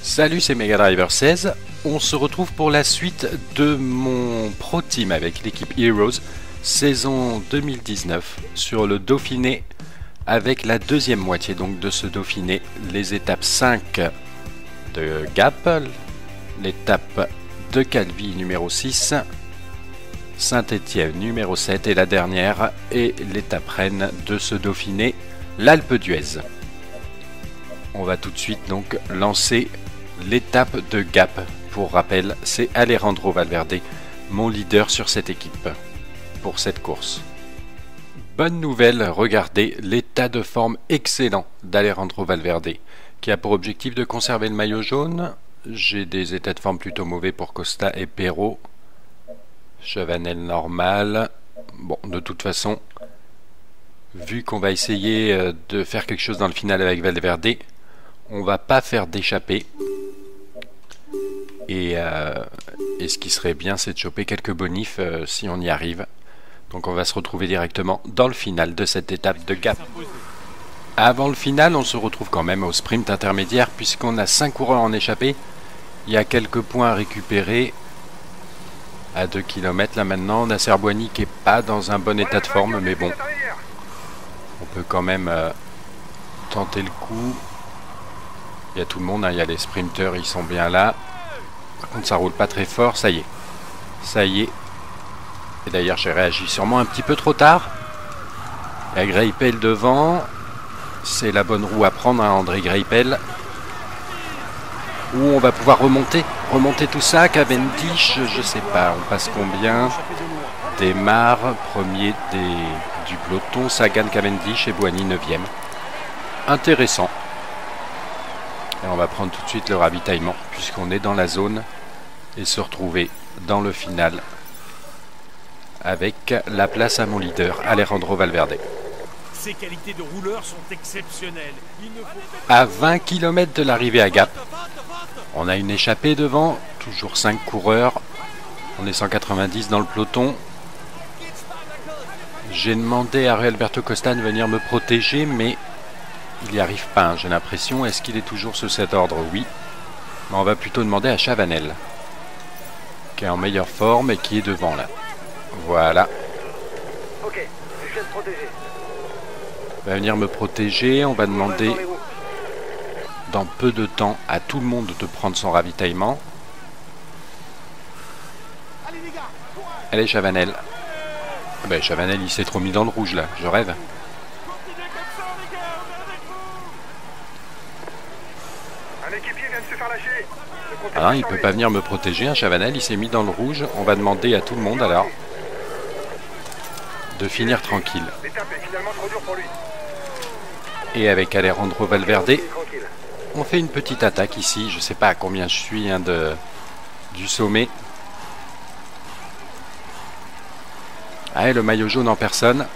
Salut, c'est Mega Driver 16. On se retrouve pour la suite de mon Pro Team avec l'équipe Heroes, saison 2019, sur le Dauphiné, avec la deuxième moitié donc de ce Dauphiné, les étapes 5 de Gap, l'étape de Calvi numéro 6, Saint-Étienne numéro 7 et la dernière est l'étape reine de ce Dauphiné, l'Alpe d'Huez. On va tout de suite donc lancer l'étape de Gap. Pour rappel, c'est Alejandro Valverde, mon leader sur cette équipe, pour cette course. Bonne nouvelle, regardez l'état de forme excellent d'Alejandro Valverde, qui a pour objectif de conserver le maillot jaune. J'ai des états de forme plutôt mauvais pour Costa et Perrault. Chavanel normal. Bon, de toute façon, vu qu'on va essayer de faire quelque chose dans le final avec Valverde, on va pas faire d'échappée. Et ce qui serait bien, c'est de choper quelques bonifs si on y arrive. Donc on va se retrouver directement dans le final de cette étape de Gap. Avant le final, on se retrouve quand même au sprint intermédiaire, puisqu'on a 5 coureurs en échappée. Il y a quelques points à récupérer à 2 km là maintenant. Nasser Bouhanni qui n'est pas dans un bon état de forme, mais bon, on peut quand même tenter le coup. Il y a tout le monde, hein. Il y a les sprinteurs, ils sont bien là. Par contre, ça roule pas très fort, ça y est. Ça y est. Et d'ailleurs, j'ai réagi sûrement un petit peu trop tard. Il y a Greipel devant. C'est la bonne roue à prendre, hein, André Greipel. Où on va pouvoir remonter tout ça. Cavendish, je sais pas, on passe combien? Démarre, premier du peloton. Sagan, Cavendish et Bouhanni 9e. Intéressant. Et on va prendre tout de suite le ravitaillement, puisqu'on est dans la zone, et se retrouver dans le final avec la place à mon leader, Alejandro Valverde. Ses qualités de rouleur sont exceptionnelles. À 20 km de l'arrivée à Gap, on a une échappée devant, toujours 5 coureurs, on est 190 dans le peloton. J'ai demandé à Alberto Costa de venir me protéger, mais il n'y arrive pas, hein, j'ai l'impression. Est-ce qu'il est toujours sous cet ordre? Oui. Mais on va plutôt demander à Chavanel, qui est en meilleure forme et qui est devant là. Voilà. Ok, je vais te protéger. Il va venir me protéger. On va demander dans peu de temps à tout le monde de prendre son ravitaillement. Allez Chavanel. Ben, Chavanel il s'est trop mis dans le rouge là, je rêve. Ah, il peut pas venir me protéger, hein, Chavanel, il s'est mis dans le rouge. On va demander à tout le monde alors de finir tranquille. Et avec Alejandro Valverde, on fait une petite attaque ici. Je sais pas à combien je suis, hein, du sommet. Ah, et le maillot jaune en personne.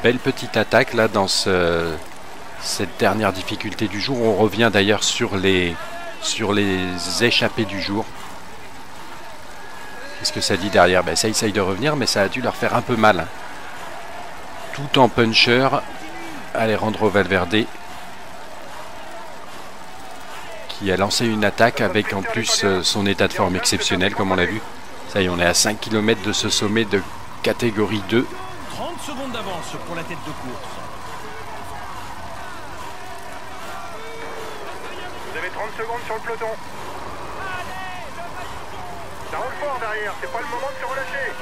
Belle petite attaque là dans cette dernière difficulté du jour. On revient d'ailleurs sur les échappées du jour. Qu'est-ce que ça dit derrière? Ben, ça essaye de revenir, mais ça a dû leur faire un peu mal. Tout en puncher, Alejandro Valverde qui a lancé une attaque avec en plus son état de forme exceptionnel, comme on l'a vu. Ça y est, on est à 5 km de ce sommet de catégorie 2. 30 secondes d'avance pour la tête de course. Vous avez 30 secondes sur le peloton. Ça roule fort derrière, c'est pas le moment de se relâcher.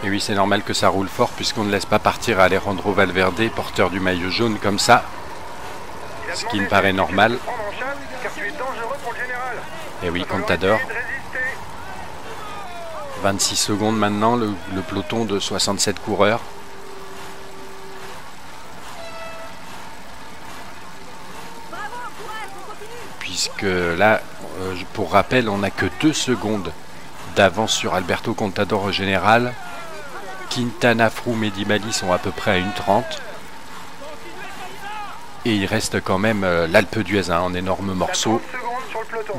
Et oui, c'est normal que ça roule fort puisqu'on ne laisse pas partir Alejandro Valverde, porteur du maillot jaune comme ça. Ce qui me paraît normal. Et oui, Contador. 26 secondes maintenant, le peloton de 67 coureurs. Puisque là, pour rappel, on n'a que 2 secondes d'avance sur Alberto Contador au général. Quintana, Froome et Di Mali sont à peu près à 1:30. Et il reste quand même l'Alpe d'Huez, hein, en énorme morceau.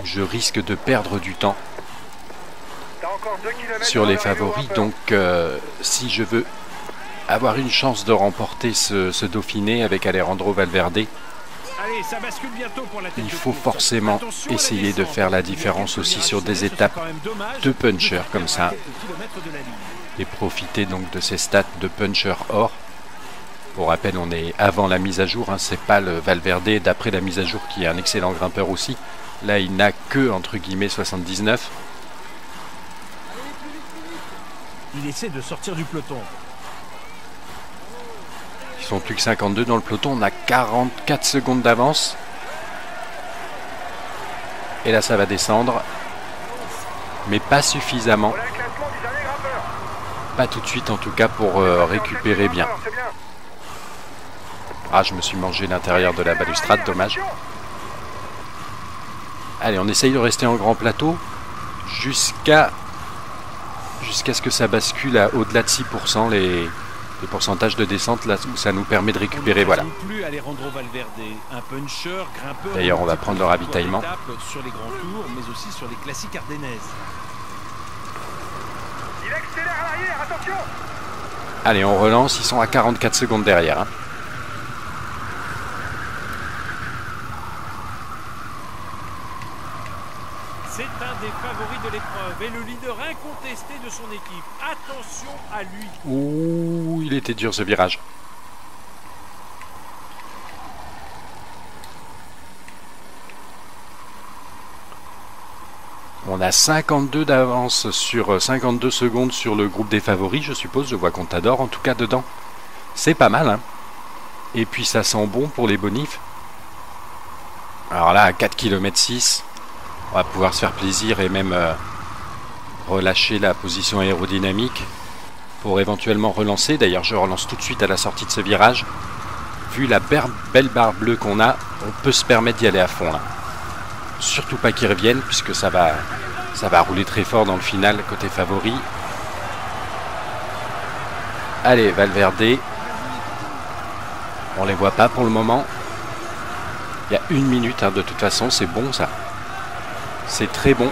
Je risque de perdre du temps sur les favoris. Donc si je veux avoir une chance de remporter ce Dauphiné avec Alejandro Valverde, Allez, ça bascule bientôt pour la tête Il de faut course. forcément Attention à la essayer de descente. faire la différence aussi sur des étapes quand même dommage de puncher faire comme ça. quelques kilomètres de la ligne. Et profiter donc de ces stats de puncher or. Pour rappel, on est avant la mise à jour, hein, c'est pas le Valverde d'après la mise à jour qui est un excellent grimpeur aussi. Là, il n'a que entre guillemets 79. Il essaie de sortir du peloton. Ils sont plus que 52 dans le peloton, on a 44 secondes d'avance. Et là, ça va descendre, mais pas suffisamment. Voilà le classement du dernier grimpeur. Pas tout de suite en tout cas pour récupérer bien. C'est bien. Ah, je me suis mangé l'intérieur de la balustrade, dommage. Allez, on essaye de rester en grand plateau jusqu'à ce que ça bascule à au-delà de 6% les pourcentages de descente, là où ça nous permet de récupérer. Voilà. Plus Alejandro Valverde, un puncher, grimpeur. D'ailleurs, on va prendre le ravitaillement. Sur les grands tours, mais aussi sur les classiques ardennaises. Il accélère à l'arrière, attention. Allez, on relance, ils sont à 44 secondes derrière. Hein. C'est un des favoris de l'épreuve et le leader incontesté de son équipe. Attention à lui. Ouh, il était dur ce virage. On a 52 d'avance sur 52 secondes sur le groupe des favoris, je suppose. Je vois Contador en tout cas dedans. C'est pas mal, hein. Et puis ça sent bon pour les bonifs. Alors là, à 4 km 6, on va pouvoir se faire plaisir et même relâcher la position aérodynamique pour éventuellement relancer. D'ailleurs, je relance tout de suite à la sortie de ce virage. Vu la belle barre bleue qu'on a, on peut se permettre d'y aller à fond là. Surtout pas qu'ils reviennent puisque ça va rouler très fort dans le final côté favori. Allez, Valverde. On les voit pas pour le moment. Il y a 1 minute, hein, de toute façon, c'est bon ça. C'est très bon.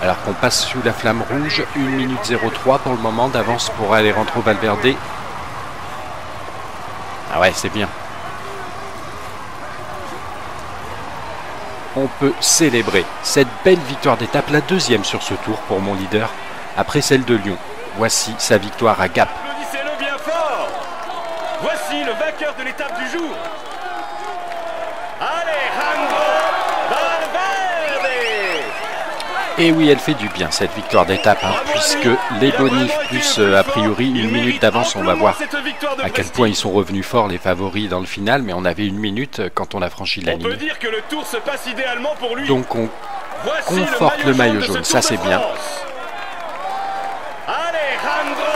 Alors qu'on passe sous la flamme rouge, 1 minute 03 pour le moment d'avance pour Alejandro Valverde. Ah ouais, c'est bien. On peut célébrer cette belle victoire d'étape, la deuxième sur ce tour pour mon leader, après celle de Lyon. Voici sa victoire à Gap. Applaudissez-le bien fort. Voici le vainqueur de l'étape du jour. Alejandro Valverde. Et oui, elle fait du bien cette victoire d'étape, hein, puisque les bonifs plus a priori 1 minute d'avance, on va voir à quel point ils sont revenus forts les favoris dans le final, mais on avait 1 minute quand on a franchi la On peut ligne. dire que le tour se passe idéalement pour lui. Donc on Voici conforte le maillot jaune, de ce ça Tour de c'est bien. France. Alejandro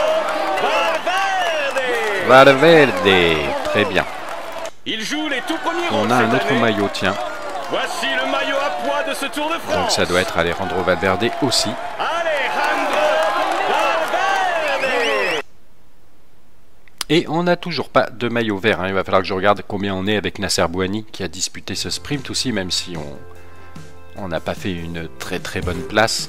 Valverde. Valverde, très bien. Il joue les tout premiers On rôles a un cette autre année. maillot, tiens. Voici le maillot à poids de ce Tour de France. Donc ça doit être Alejandro Valverde aussi. Alejandro Valverde. Et on n'a toujours pas de maillot vert, hein. Il va falloir que je regarde combien on est avec Nasser Bouhanni qui a disputé ce sprint aussi, même si on n'a pas fait une très très bonne place.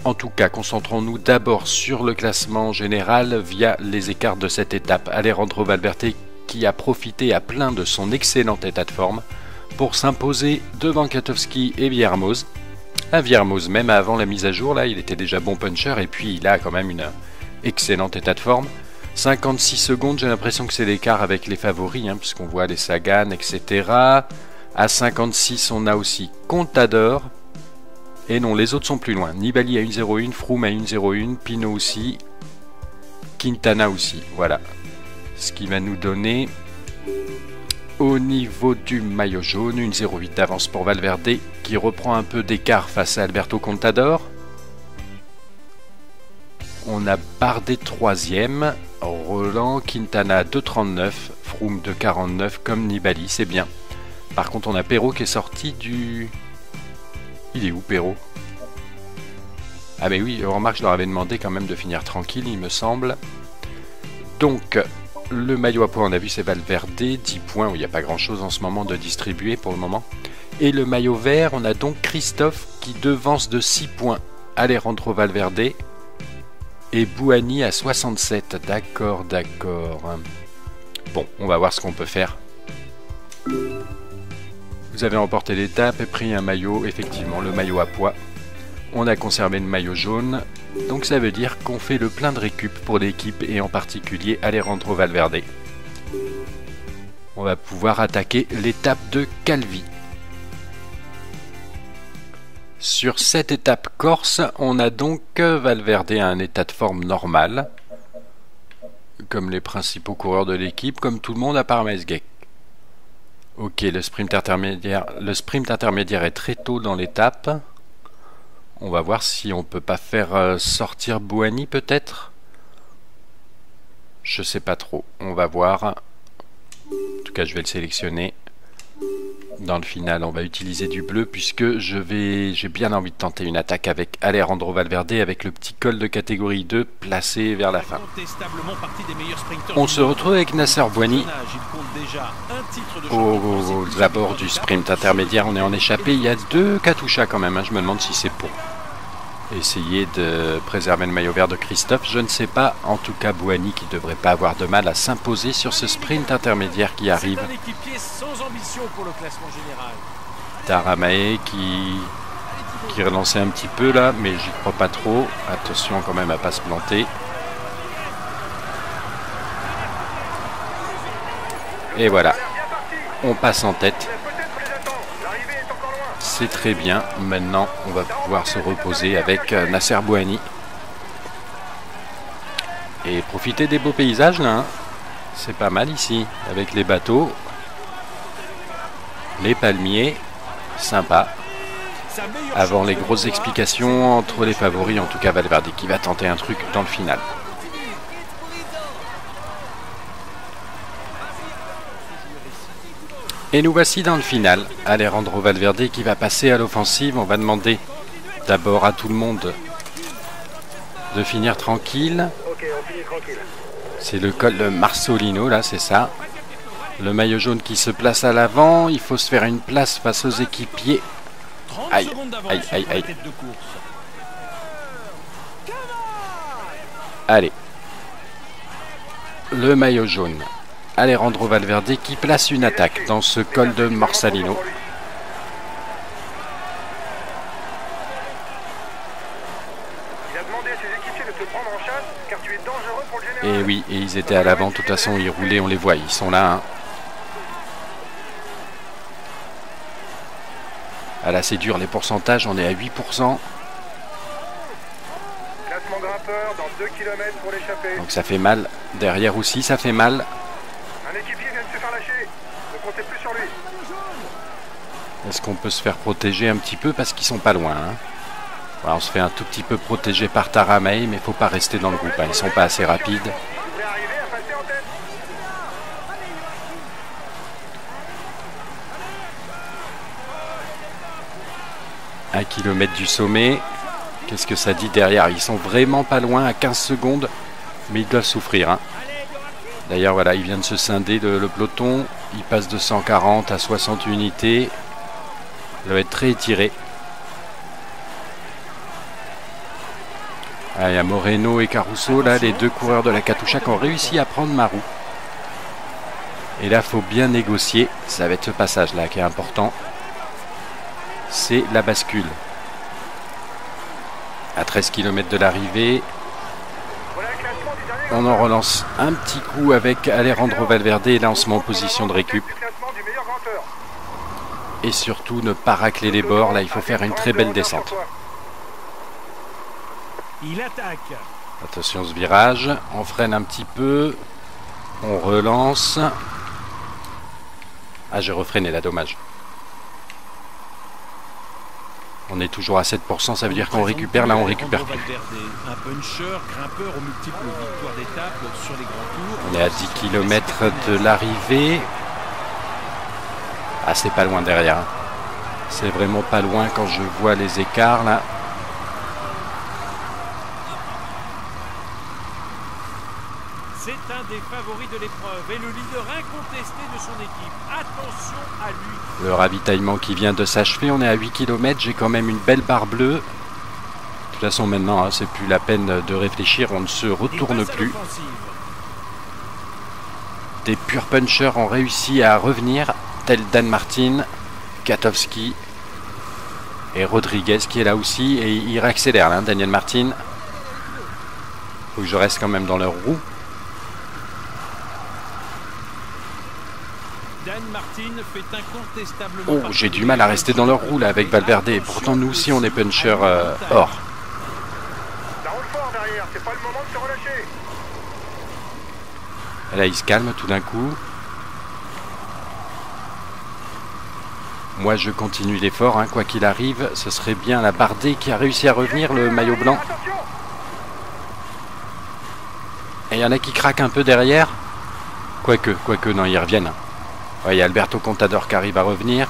En tout cas, concentrons-nous d'abord sur le classement général via les écarts de cette étape. Alejandro Valverde qui a profité à plein de son excellent état de forme pour s'imposer devant Kwiatkowski et Viermoz. À Viermoz, même avant la mise à jour, là, il était déjà bon puncher et puis il a quand même une excellente état de forme. 56 secondes, j'ai l'impression que c'est l'écart avec les favoris, hein, puisqu'on voit les Sagan, etc. À 56, on a aussi Contador. Et non, les autres sont plus loin. Nibali à 1.01, Froome à 1.01, Pinot aussi, Quintana aussi. Voilà ce qui va nous donner au niveau du maillot jaune, 1.08 d'avance pour Valverde qui reprend un peu d'écart face à Alberto Contador. On a Bardet 3e, Roland, Quintana 2.39, Froome 2.49 comme Nibali, c'est bien. Par contre, on a Perrault qui est sorti du... Il est où, Perrault? Ah mais oui, remarque, je leur avais demandé quand même de finir tranquille, il me semble. Donc, le maillot à points, on a vu, c'est Valverde, 10 points, où il n'y a pas grand-chose en ce moment de distribuer pour le moment. Et le maillot vert, on a donc Christophe qui devance de 6 points Alejandro Valverde et Bouhanni à 67. D'accord, d'accord. Bon, on va voir ce qu'on peut faire Vous avez remporté l'étape et pris un maillot, effectivement, le maillot à pois. On a conservé le maillot jaune, donc ça veut dire qu'on fait le plein de récup pour l'équipe et en particulier Alejandro Valverde. On va pouvoir attaquer l'étape de Calvi. Sur cette étape corse, on a donc Valverde à un état de forme normal, comme les principaux coureurs de l'équipe, comme tout le monde à part Mesgek. Ok, le sprint intermédiaire est très tôt dans l'étape. On va voir si on peut pas faire sortir Bouhanni peut-être. Je sais pas trop, on va voir. En tout cas, je vais le sélectionner. Dans le final, on va utiliser du bleu puisque j'ai bien envie de tenter une attaque avec Alejandro Valverde avec le petit col de catégorie 2 placé vers la fin. On se retrouve avec Nasser Bouhanni aux abords du sprint intermédiaire. On est en échappée. Il y a 2 Katusha quand même. Je me demande si c'est pour essayer de préserver le maillot vert de Christophe. Je ne sais pas. En tout cas, Bouhanni qui ne devrait pas avoir de mal à s'imposer sur ce sprint intermédiaire qui arrive. C'est un équipier sans ambition pour le classement général. Taramae qui relançait un petit peu là, mais j'y crois pas trop. Attention quand même à pas se planter. Et voilà, on passe en tête. C'est très bien. Maintenant, on va pouvoir se reposer avec Nasser Bouhanni. Et profiter des beaux paysages là. Hein. C'est pas mal ici, avec les bateaux, les palmiers, sympa. Avant les grosses explications entre les favoris, en tout cas Valverde qui va tenter un truc dans le final. Et nous voici dans le final. Alejandro Valverde qui va passer à l'offensive. On va demander d'abord à tout le monde de finir tranquille. C'est le col de Marsolino, là, c'est ça. Le maillot jaune qui se place à l'avant. Il faut se faire une place face aux équipiers. Aïe, aïe, aïe, aïe. Allez. Le maillot jaune. Alejandro Valverde qui place une attaque dans ce col de Marsolino. Et oui, et ils étaient à l'avant, de toute façon ils roulaient, on les voit, ils sont là. Hein. Ah là c'est dur les pourcentages, on est à 8%. Donc ça fait mal, derrière aussi ça fait mal. Un équipier vient de se faire lâcher, ne comptez plus sur lui. Est-ce qu'on peut se faire protéger un petit peu parce qu'ils sont pas loin hein. Voilà, on se fait un tout petit peu protéger par Taramae, mais il faut pas rester dans le groupe, hein. Ils sont pas assez rapides. 1 km du sommet. Qu'est-ce que ça dit derrière? Ils sont vraiment pas loin, à 15 secondes, mais ils doivent souffrir. Hein. D'ailleurs, voilà, il vient de se scinder le peloton. Il passe de 140 à 60 unités. Il doit être très étiré. Ah, il y a Moreno et Caruso, là, les 2 coureurs de la Katusha qui ont réussi à prendre Marou. Et là, il faut bien négocier. Ça va être ce passage-là qui est important. C'est la bascule. À 13 km de l'arrivée. On en relance un petit coup avec Alejandro Valverde. Et là, on se met en position de récup. Et surtout, ne pas racler les bords. Là, il faut faire une très belle descente. Il attaque. Attention ce virage. On freine un petit peu. On relance. Ah, j'ai refreiné là, dommage. On est toujours à 7%, ça veut dire qu'on récupère, là on récupère plus. Un puncher, grimpeur aux multiples victoires d'étape sur les grands tours. On est à 10 km de l'arrivée. Ah, c'est pas loin derrière. C'est vraiment pas loin quand je vois les écarts là. C'est un des favoris de l'épreuve et le leader incontesté de son équipe. Attention à lui. Le ravitaillement qui vient de s'achever, on est à 8 km, j'ai quand même une belle barre bleue. De toute façon maintenant, hein, c'est plus la peine de réfléchir, on ne se retourne plus. Des purs punchers ont réussi à revenir, tel Dan Martin. Katowski et Rodriguez qui est là aussi. Et il réaccélère là, Daniel Martin. Faut que je reste quand même dans leur roue. Dan Martin fait incontestablement. Oh, j'ai du mal à rester dans leur roue là avec Valverde. Pourtant nous aussi on est puncher or. Ça roule fort derrière, c'est pas le moment de se relâcher. Et là il se calme tout d'un coup. Moi je continue l'effort, hein, quoi qu'il arrive. Ce serait bien la Bardet qui a réussi à revenir, le maillot blanc. Attention. Et il y en a qui craquent un peu derrière. Quoique, non, ils reviennent. Ouais, il y a Alberto Contador qui arrive à revenir.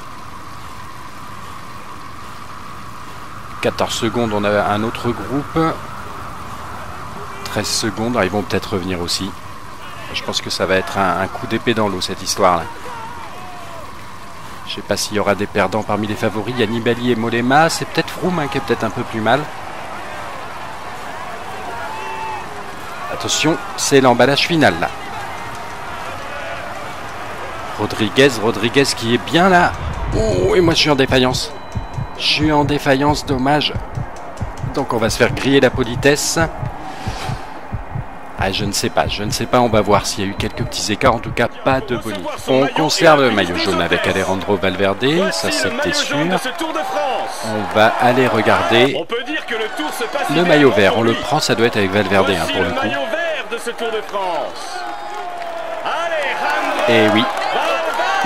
14 secondes, on a un autre groupe. 13 secondes, ils vont peut-être revenir aussi. Je pense que ça va être un coup d'épée dans l'eau cette histoire-là. Je sais pas s'il y aura des perdants parmi les favoris. Il y a Nibali et Mollema. C'est peut-être Froome hein, qui est peut-être un peu plus mal. Attention, c'est l'emballage final là. Rodriguez qui est bien là. Oh, et moi je suis en défaillance. Je suis en défaillance, dommage. Donc on va se faire griller la politesse. Ah, je ne sais pas, on va voir s'il y a eu quelques petits écarts, en tout cas pas de bonus. On conserve le maillot jaune avec Alejandro Valverde, ça c'était sûr. On va aller regarder le maillot vert, on le prend, ça doit être avec Valverde hein, pour le coup. Et oui,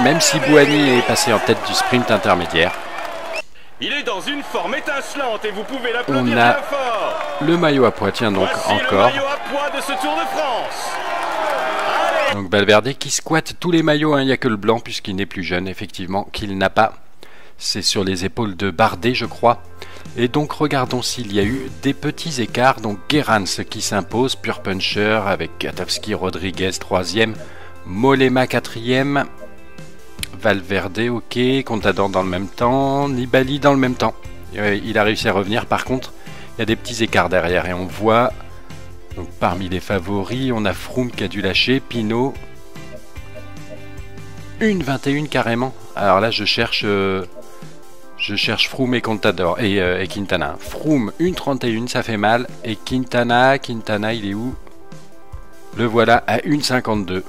même si Bouhanni est passé en tête du sprint intermédiaire. Il est dans une forme étincelante et vous pouvez On l'applaudir a bien fort. le maillot à poids, tiens donc Voici encore. le maillot à poids de ce Tour de France. Donc Valverde qui squatte tous les maillots, hein. Il n'y a que le blanc puisqu'il n'est plus jeune, effectivement, qu'il n'a pas. C'est sur les épaules de Bardet, je crois. Et donc regardons s'il y a eu des petits écarts. Donc Gerrans qui s'impose, pur puncher avec Katowski, Rodriguez 3e, Mollema 4e, Valverde ok, Contador dans le même temps, Nibali dans le même temps. Il a réussi à revenir, par contre il y a des petits écarts derrière et on voit donc parmi les favoris on a Froome qui a dû lâcher, Pinot 1,21 carrément. Alors là je cherche Froome et Contador et Quintana. Froome 1,31 ça fait mal et Quintana il est où? Le voilà à 1,52.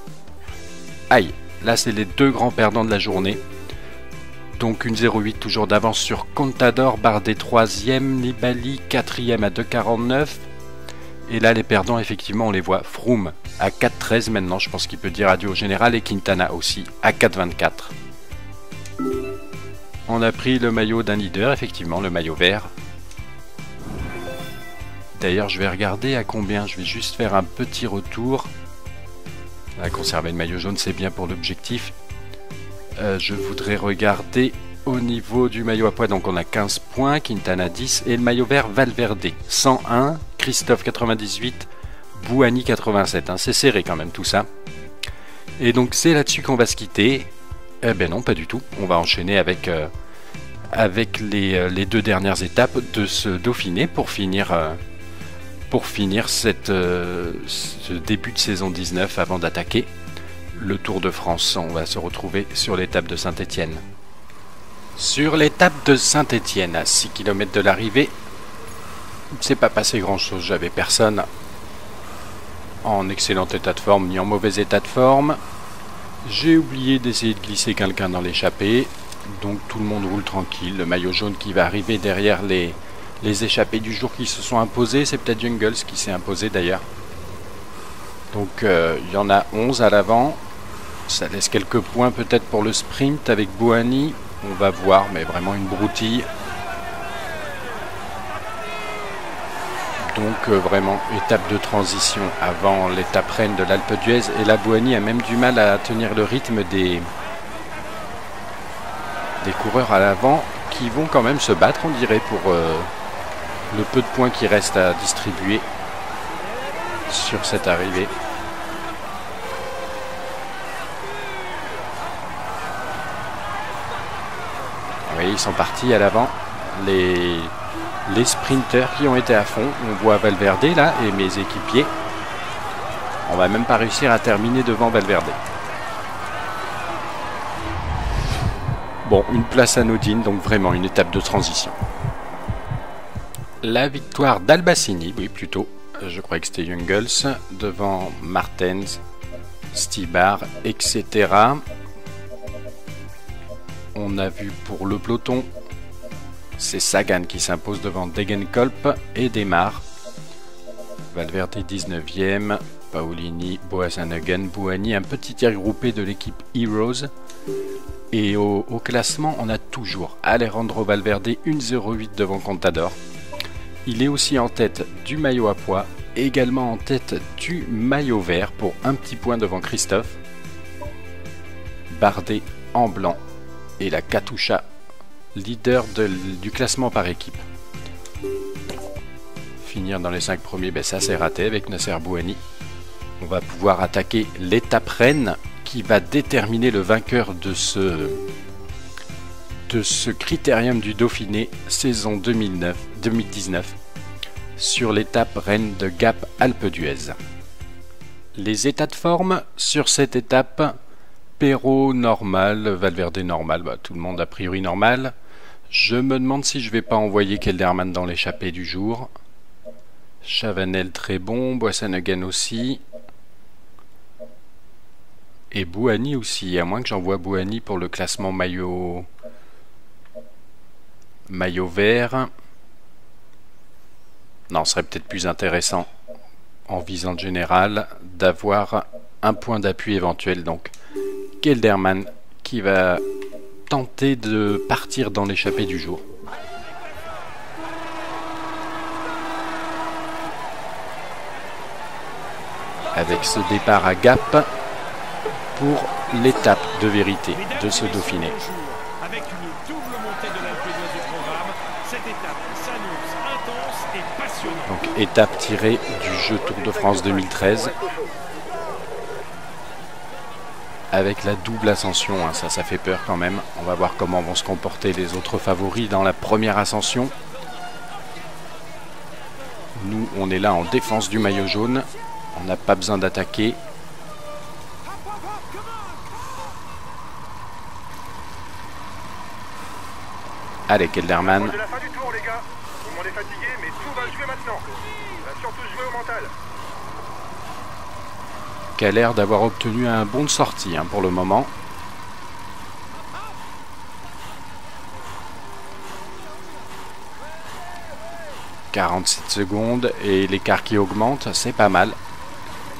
Aïe. Là, c'est les deux grands perdants de la journée. Donc, une 0,8 toujours d'avance sur Contador, Bardet 3e, Nibali 4e à 2,49. Et là, les perdants, effectivement, on les voit. Froome à 4,13 maintenant, je pense qu'il peut dire adieu au général. Et Quintana aussi à 4,24. On a pris le maillot d'un leader, effectivement, le maillot vert. D'ailleurs, je vais regarder à combien. Je vais juste faire un petit retour. Conserver le maillot jaune, c'est bien pour l'objectif. Je voudrais regarder au niveau du maillot à poids. Donc on a 15 points, Quintana 10 et le maillot vert Valverde 101, Christophe 98, Bouhanni 87. Hein, c'est serré quand même tout ça. Et donc c'est là-dessus qu'on va se quitter. Eh ben non, pas du tout. On va enchaîner avec les deux dernières étapes de ce Dauphiné pour finir ce début de saison 19 avant d'attaquer le Tour de France. On va se retrouver sur l'étape de Saint-Étienne. Sur l'étape de Saint-Étienne, à 6 km de l'arrivée, il ne s'est pas passé grand-chose. J'avais personne en excellent état de forme ni en mauvais état de forme. J'ai oublié d'essayer de glisser quelqu'un dans l'échappée. Donc tout le monde roule tranquille. Le maillot jaune qui va arriver derrière les échappés du jour qui se sont imposés. C'est peut-être Jungles qui s'est imposé d'ailleurs. Donc il y en a 11 à l'avant. Ça laisse quelques points peut-être pour le sprint avec Bouhanni. On va voir, mais vraiment une broutille. Donc vraiment étape de transition avant l'étape reine de l'Alpe d'Huez. Et là Bouhanni a même du mal à tenir le rythme des coureurs à l'avant qui vont quand même se battre, on dirait, pour le peu de points qui restent à distribuer sur cette arrivée. Oui, ils sont partis à l'avant. Les sprinters qui ont été à fond. On voit Valverde là et mes équipiers. On va même pas réussir à terminer devant Valverde. Bon, une place anodine, donc vraiment une étape de transition. La victoire d'Albacini, oui plutôt, je crois que c'était Jungels, devant Martens, Stibar, etc. On a vu pour le peloton, c'est Sagan qui s'impose devant Degenkolb et Demar. Valverde 19e, Paolini, Boassanegan, Bouhanni, un petit tir groupé de l'équipe Heroes. Et au classement, on a toujours Alejandro Valverde 1,08 devant Contador. Il est aussi en tête du maillot à pois, également en tête du maillot vert pour un petit point devant Christophe. Bardet en blanc et la Katusha, leader du classement par équipe. Finir dans les 5 premiers, ben ça c'est raté avec Nasser Bouhanni. On va pouvoir attaquer l'étape reine qui va déterminer le vainqueur de ce critérium du Dauphiné saison 2019 sur l'étape reine de Gap Alpe d'Huez. Les états de forme sur cette étape: Perrault normal, Valverde normal, bah, tout le monde a priori normal. Je me demande si je vais pas envoyer Kelderman dans l'échappée du jour. Chavanel très bon, Boassanegan aussi. Et Bouhanni aussi, à moins que j'envoie Bouhanni pour le classement maillot vert. Non, ce serait peut-être plus intéressant, en visant général, d'avoir un point d'appui éventuel. Donc, Kelderman qui va tenter de partir dans l'échappée du jour. Avec ce départ à Gap pour l'étape de vérité de ce Dauphiné. Avec une double montée de l'Alpe d'Huez du programme, cette étape s'annonce intense et passionnante. Donc étape tirée du jeu Tour de France 2013. Avec la double ascension, hein, ça fait peur quand même. On va voir comment vont se comporter les autres favoris dans la première ascension. Nous, on est là en défense du maillot jaune. On n'a pas besoin d'attaquer. Allez, Kelderman. C'est la fin du tour, les gars. Tout le monde est fatigué, mais tout va jouer maintenant. Ça va surtout jouer au mental. Qui a l'air d'avoir obtenu un bon de sortie, hein, pour le moment. « 47 secondes et l'écart qui augmente, c'est pas mal.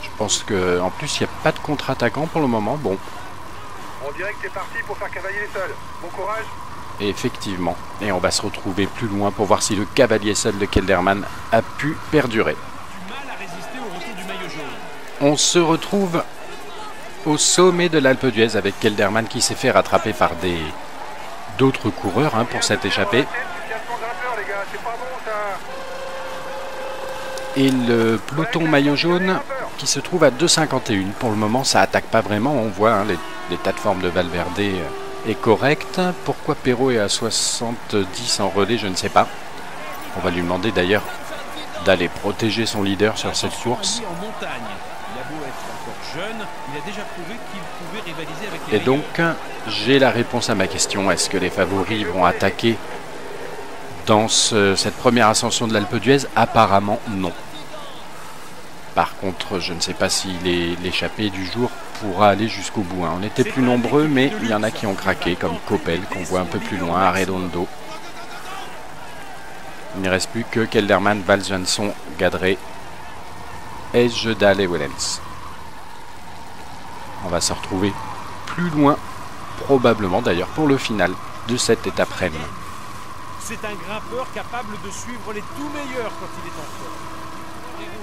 Je pense que en plus il n'y a pas de contre-attaquant pour le moment. Bon. On dirait que t'es parti pour faire cavalier les sols. Bon courage. Et effectivement. Et on va se retrouver plus loin pour voir si le cavalier seul de Kelderman a pu perdurer. Du mal à résister au retour du maillot jaune. On se retrouve au sommet de l'Alpe d'Huez avec Kelderman qui s'est fait rattraper par d'autres coureurs, hein, pour cette échappée. Et le peloton maillot jaune qui se trouve à 2,51. Pour le moment, ça attaque pas vraiment. On voit, hein, l'état de forme de Valverde est correct. Pourquoi Perrault est à 70 en relais, je ne sais pas. On va lui demander d'ailleurs d'aller protéger son leader sur cette course. Et donc, j'ai la réponse à ma question. Est-ce que les favoris vont attaquer dans cette première ascension de l'Alpe d'Huez? Apparemment, non. Par contre, je ne sais pas si l'échappée du jour pourra aller jusqu'au bout, hein. On était plus nombreux, mais il y en a qui ont craqué, comme Coppel, qu'on voit un peu plus loin, Arredondo. Il ne reste plus que Kelderman, Valsjansson, Gadret, Esjedal et Wellens. On va se retrouver plus loin, probablement d'ailleurs, pour le final de cette étape reine. C'est un grimpeur capable de suivre les tout meilleurs quand il est en forme.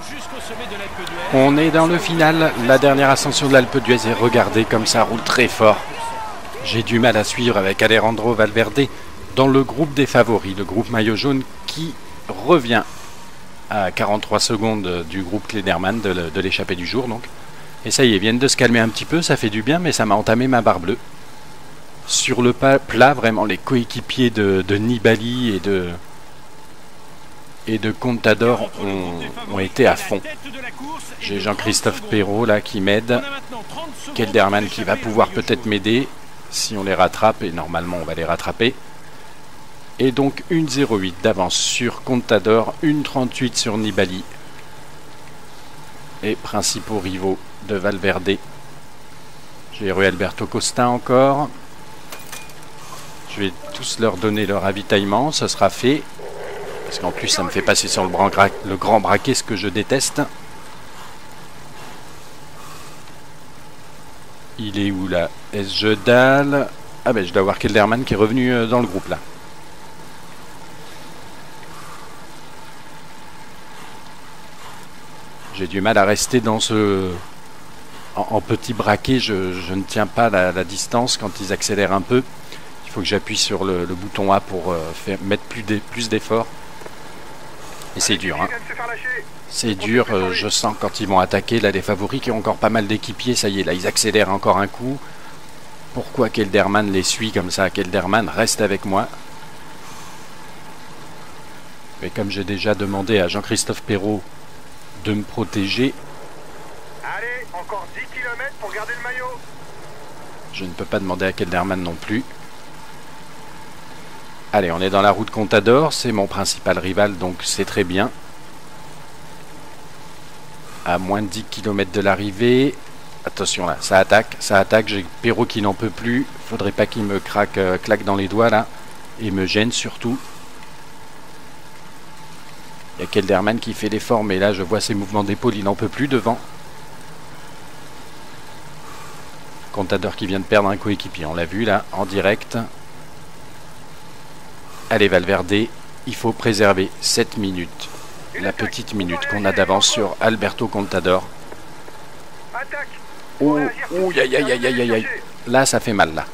Jusqu'au sommet de l'Alpe d'Huez. On est dans le final, la dernière ascension de l'Alpe d'Huez, et regardez comme ça roule très fort. J'ai du mal à suivre avec Alejandro Valverde dans le groupe des favoris, le groupe maillot jaune qui revient à 43 secondes du groupe Kelderman de l'échappée du jour. Donc. Et ça y est, ils viennent de se calmer un petit peu, ça fait du bien, mais ça m'a entamé ma barre bleue. Sur le plat, vraiment, les coéquipiers de Nibali et de Contador ont été à fond. J'ai Jean-Christophe Perrault là qui m'aide. Kelderman qui va pouvoir peut-être m'aider. si on les rattrape, et normalement on va les rattraper. Et donc 1,08 d'avance sur Contador, 1,38 sur Nibali. Et principaux rivaux de Valverde. J'ai Rui Alberto Costa encore. Je vais tous leur donner leur ravitaillement, ça sera fait. Parce qu'en plus ça me fait passer sur le grand braquet, ce que je déteste. Il est où là? S. Dahl. Ah ben je dois voir Kelderman qui est revenu dans le groupe là. J'ai du mal à rester dans ce... En petit braquet, je ne tiens pas la distance quand ils accélèrent un peu. Il faut que j'appuie sur le bouton A pour mettre plus d'efforts. Et c'est dur, hein. C'est dur, je sens quand ils vont attaquer. Là, les favoris qui ont encore pas mal d'équipiers, ça y est, là, ils accélèrent encore un coup. Pourquoi Kelderman les suit comme ça? Kelderman reste avec moi. Mais comme j'ai déjà demandé à Jean-Christophe Perrault de me protéger... Allez, encore 10 km pour garder le maillot. Je ne peux pas demander à Kelderman non plus. Allez, on est dans la route Contador, c'est mon principal rival, donc c'est très bien. À moins de 10 km de l'arrivée. Attention là, ça attaque, j'ai Perrault qui n'en peut plus. Faudrait pas qu'il me claque dans les doigts là. Et me gêne surtout. Il y a Kelderman qui fait l'effort, mais là je vois ses mouvements d'épaule, il n'en peut plus devant. Contador qui vient de perdre un coéquipier, on l'a vu là, en direct. Allez Valverde, il faut préserver 7 minutes. La petite minute qu'on a d'avance sur Alberto Contador. Oh, aïe, aïe, aïe, aïe, aïe. Là, ça fait mal, là.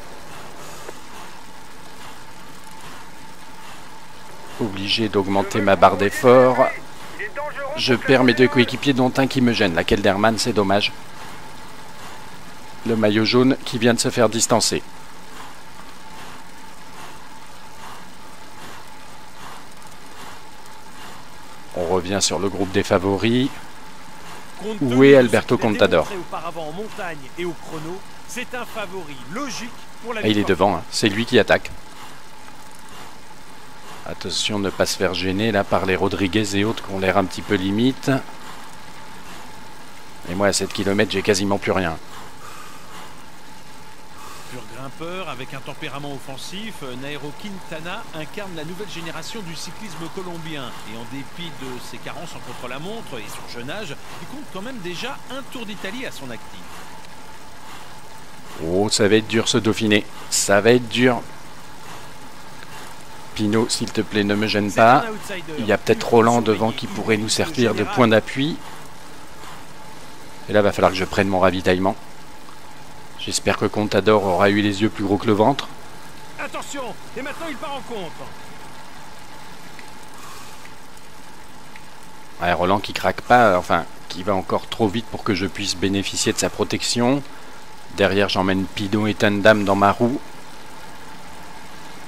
Obligé d'augmenter ma barre d'effort. Je perds mes deux coéquipiers, dont un qui me gêne. La Kelderman, c'est dommage. Le maillot jaune qui vient de se faire distancer. On revient sur le groupe des favoris. Où est Alberto Contador? Ah, il est devant, hein. C'est lui qui attaque. Attention de ne pas se faire gêner là par les Rodriguez et autres qui ont l'air un petit peu limite. Et moi à 7 km j'ai quasiment plus rien. Pur grimpeur avec un tempérament offensif, Nairo Quintana incarne la nouvelle génération du cyclisme colombien. Et en dépit de ses carences en contre-la-montre et son jeune âge, il compte quand même déjà un Tour d'Italie à son actif. Oh, ça va être dur ce Dauphiné. Ça va être dur. Pinot, s'il te plaît, ne me gêne pas. Il y a peut-être Roland devant qui pourrait nous servir de point d'appui. Et là, il va falloir que je prenne mon ravitaillement. J'espère que Contador aura eu les yeux plus gros que le ventre. Attention, et maintenant il part en contre. Ouais, Roland qui craque pas, enfin, qui va encore trop vite pour que je puisse bénéficier de sa protection. Derrière, j'emmène Pinot et Tandam dans ma roue.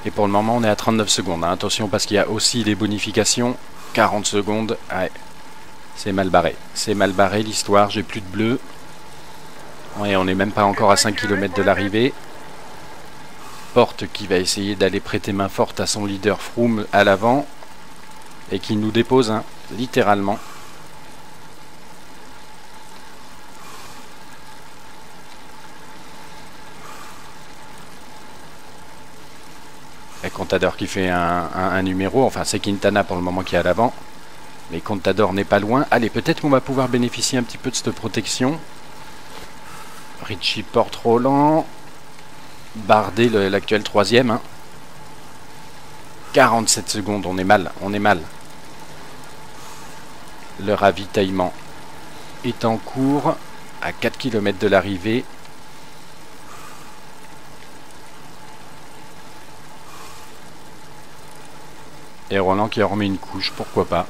Et pour le moment, on est à 39 secondes. Hein. Attention, parce qu'il y a aussi les bonifications. 40 secondes. Ouais, c'est mal barré. C'est mal barré l'histoire. J'ai plus de bleu. Ouais, on n'est même pas encore à 5 km de l'arrivée. Porte qui va essayer d'aller prêter main forte à son leader Froome à l'avant. Et qui nous dépose, hein, littéralement. Et Contador qui fait un numéro, enfin c'est Quintana pour le moment qui est à l'avant. Mais Contador n'est pas loin. Allez, peut-être qu'on va pouvoir bénéficier un petit peu de cette protection. Richie porte Roland. Bardet, l'actuel troisième. Hein. 47 secondes, on est mal, on est mal. Le ravitaillement est en cours à 4 km de l'arrivée. Et Roland qui a remis une couche, pourquoi pas.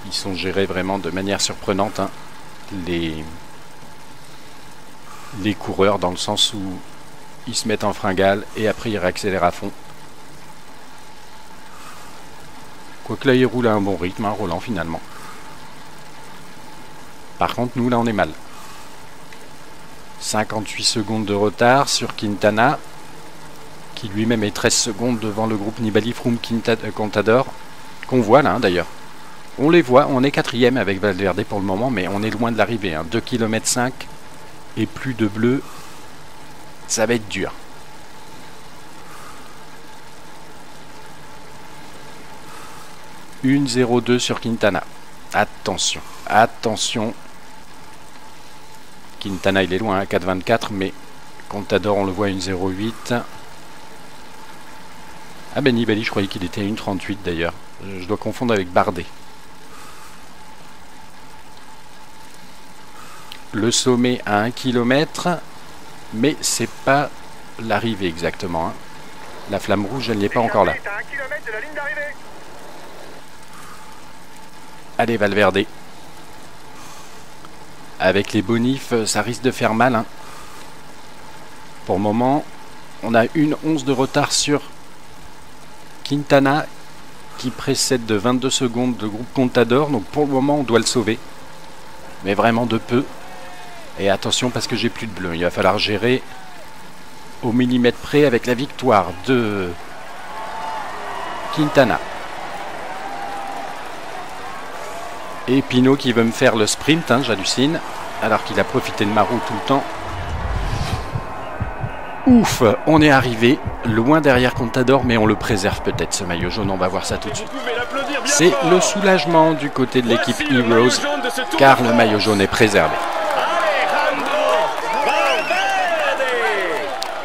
Ils sont gérés vraiment de manière surprenante, hein, les coureurs, dans le sens où ils se mettent en fringale et après ils réaccélèrent à fond. Quoique là il roule à un bon rythme, hein, Roland finalement. Par contre nous là on est mal. 58 secondes de retard sur Quintana, qui lui-même est 13 secondes devant le groupe Nibali, Froome, Contador, qu'on voit là d'ailleurs. On les voit, on est 4e avec Valverde pour le moment, mais on est loin de l'arrivée. 2 km 5 et plus de bleu, ça va être dur. « 1,02 sur Quintana. Attention, attention. Quintana il est loin, 4,24, mais Contador on le voit 1,08. Ah ben Nibali, je croyais qu'il était à 1,38 d'ailleurs. Je dois confondre avec Bardet. Le sommet à 1 km, mais c'est pas l'arrivée exactement. La flamme rouge, elle n'y est pas encore là. Allez Valverde. Avec les bonifs, ça risque de faire mal. Pour le moment, on a 1,11 de retard sur Quintana, qui précède de 22 secondes le groupe Contador. Donc pour le moment, on doit le sauver. Mais vraiment de peu. Et attention parce que j'ai plus de bleu. Il va falloir gérer au millimètre près avec la victoire de Quintana. Et Pinot qui veut me faire le sprint, j'hallucine. Alors qu'il a profité de ma roue tout le temps. Ouf, on est arrivé loin derrière Contador, mais on le préserve peut-être ce maillot jaune, on va voir ça tout de suite. C'est le soulagement du côté de l'équipe Heroes, car le maillot jaune est préservé.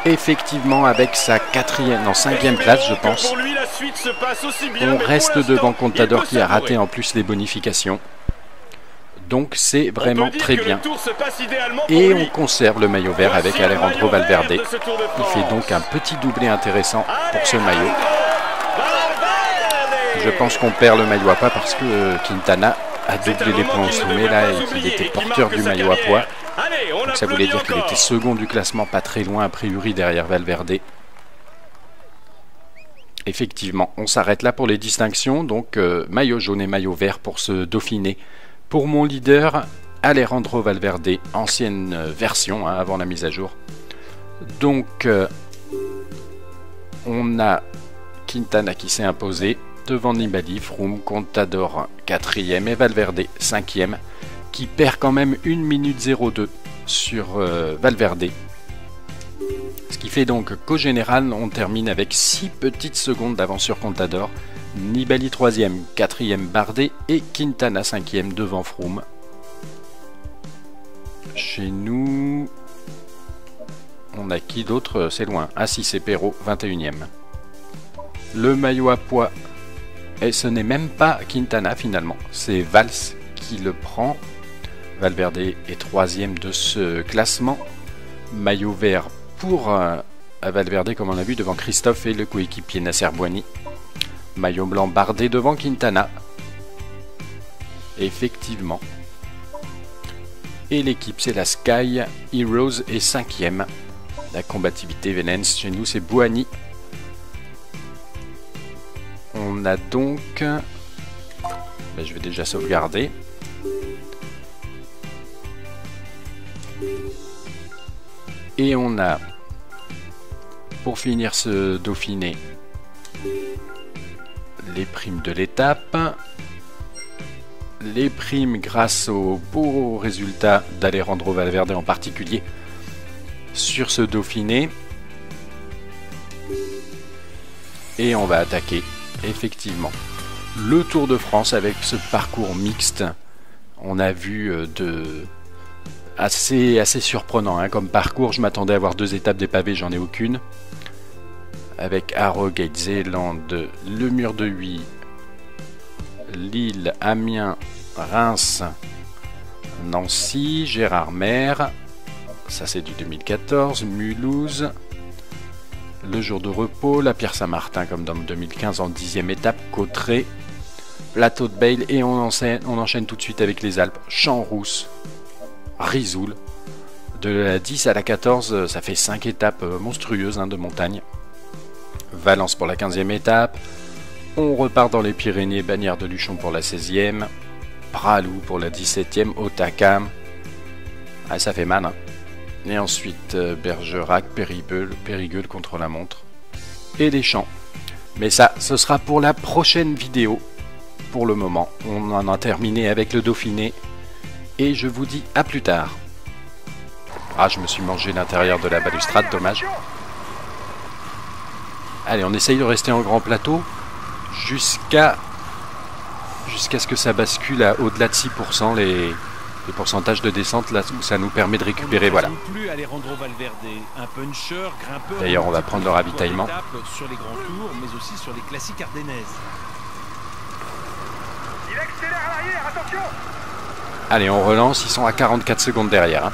Effectivement, avec sa 5e place, je pense, on reste devant Contador qui a raté en plus les bonifications. Donc c'est vraiment très bien. Et on conserve le maillot vert avec Alejandro Valverde. Il fait donc un petit doublé intéressant pour ce maillot. Je pense qu'on perd le maillot à pois parce que Quintana a doublé les points au sommet là et qu'il était porteur du maillot à pois. Donc ça voulait dire qu'il était second du classement, pas très loin a priori derrière Valverde. Effectivement, on s'arrête là pour les distinctions. Donc maillot jaune et maillot vert pour ce Dauphiné. Pour mon leader, Alejandro Valverde, ancienne version avant la mise à jour. Donc, on a Quintana qui s'est imposé devant Nibali, Froome, Contador 4e et Valverde 5e, qui perd quand même 1 minute 02 sur Valverde. Ce qui fait donc qu'au général, on termine avec 6 petites secondes d'avance sur Contador. Nibali 3e, 4e Bardet et Quintana 5e devant Froome. Chez nous, on a qui d'autre? C'est loin. Ah si, c'est Perrault, 21e. Le maillot à pois, et ce n'est même pas Quintana finalement, c'est Valls qui le prend. Valverde est 3e de ce classement. Maillot vert pour Valverde, comme on a vu, devant Christophe et le coéquipier Nasser Boigny. Maillot blanc Bardet devant Quintana. Effectivement. Et l'équipe, c'est la Sky. Heroes est 5e. La combativité Venens, chez nous, c'est Boigny. On a donc... je vais déjà sauvegarder. Et on a, pour finir ce Dauphiné, les primes de l'étape, les primes grâce aux beaux résultats d'Alejandro Valverde en particulier sur ce Dauphiné. Et on va attaquer effectivement le Tour de France avec ce parcours mixte. On a vu assez surprenant comme parcours. Je m'attendais à avoir 2 étapes des pavés, j'en ai aucune. Avec Harrogate, Zélande, le Mur de Huy, Lille, Amiens, Reims, Nancy, Gérardmer, ça c'est du 2014, Mulhouse, le jour de repos, la Pierre-Saint-Martin comme dans 2015 en 10e étape, Cauterets, Plateau de Bayle et on enchaîne tout de suite avec les Alpes, Champs-Rousse, Risoul. De la 10 à la 14, ça fait 5 étapes monstrueuses de montagne. Valence pour la 15e étape. On repart dans les Pyrénées, Bagnères de Luchon pour la 16e. Pralou pour la 17e. Hautacam. Ah, ça fait mal. Et ensuite Bergerac, Périgueux contre la montre. Et les champs. Mais ça, ce sera pour la prochaine vidéo. Pour le moment, on en a terminé avec le Dauphiné. Et je vous dis à plus tard. Ah, je me suis mangé l'intérieur de la balustrade, dommage. Allez, on essaye de rester en grand plateau jusqu'à ce que ça bascule à au-delà de 6% les pourcentages de descente, là où ça nous permet de récupérer. Voilà. D'ailleurs, on va prendre le ravitaillement. Sur les grands tours, mais aussi sur les classiques ardennaises. Il accélère à l'arrière, attention! Allez, on relance, ils sont à 44 secondes derrière. Hein.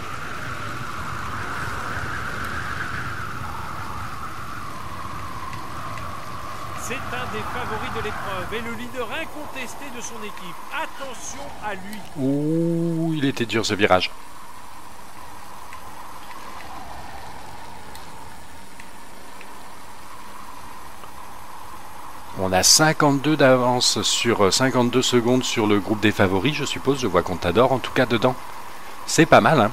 C'est un des favoris de l'épreuve et le leader incontesté de son équipe. Attention à lui. Ouh, il était dur ce virage. On a 52 d'avance sur 52 secondes sur le groupe des favoris, je suppose. Je vois Contador en tout cas dedans. C'est pas mal, hein.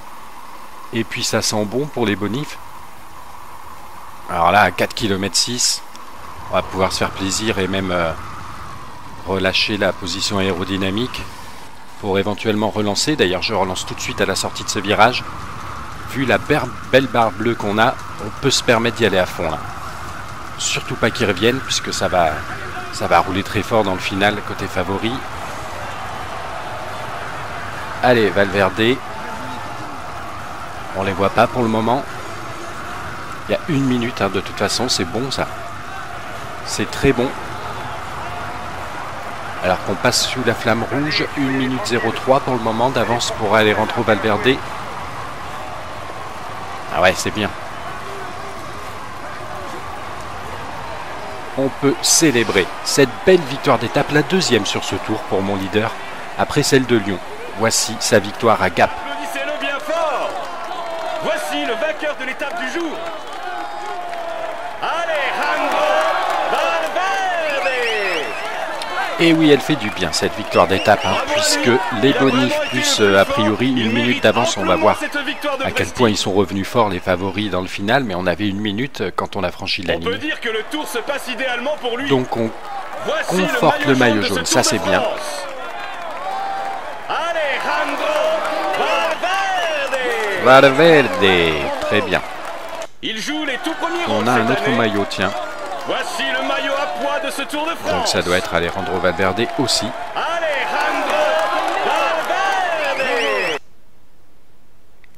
Et puis ça sent bon pour les bonifs. Alors là, à 4 km 6, on va pouvoir se faire plaisir et même relâcher la position aérodynamique pour éventuellement relancer. D'ailleurs, je relance tout de suite à la sortie de ce virage. Vu la belle barre bleue qu'on a, on peut se permettre d'y aller à fond là. Surtout pas qu'ils reviennent puisque ça va rouler très fort dans le final côté favori. Allez, Valverde. On les voit pas pour le moment. Il y a 1 minute hein, de toute façon, c'est bon ça. C'est très bon. Alors qu'on passe sous la flamme rouge, 1 minute 03 pour le moment d'avance pour Alejandro Valverde. Ah ouais, c'est bien. On peut célébrer cette belle victoire d'étape, la deuxième sur ce tour pour mon leader, après celle de Lyon. Voici sa victoire à Gap. Applaudissez-le bien fort. Voici le vainqueur de l'étape du jour. Alejandro Valverde. Et oui, elle fait du bien cette victoire d'étape, hein, puisque les bonifs plus a priori 1 minute d'avance, on va voir à quel point ils sont revenus forts les favoris dans le final, mais on avait 1 minute quand on a franchi la ligne. On peut dire que le tour se passe idéalement pour lui. Donc on conforte le maillot jaune, ça c'est bien. Valverde, très bien. Il joue les tout premiers on a un autre maillot, tiens. Voici le maillot à poids de ce Tour de France. Donc ça doit être Alejandro Valverde aussi. Alejandro Valverde.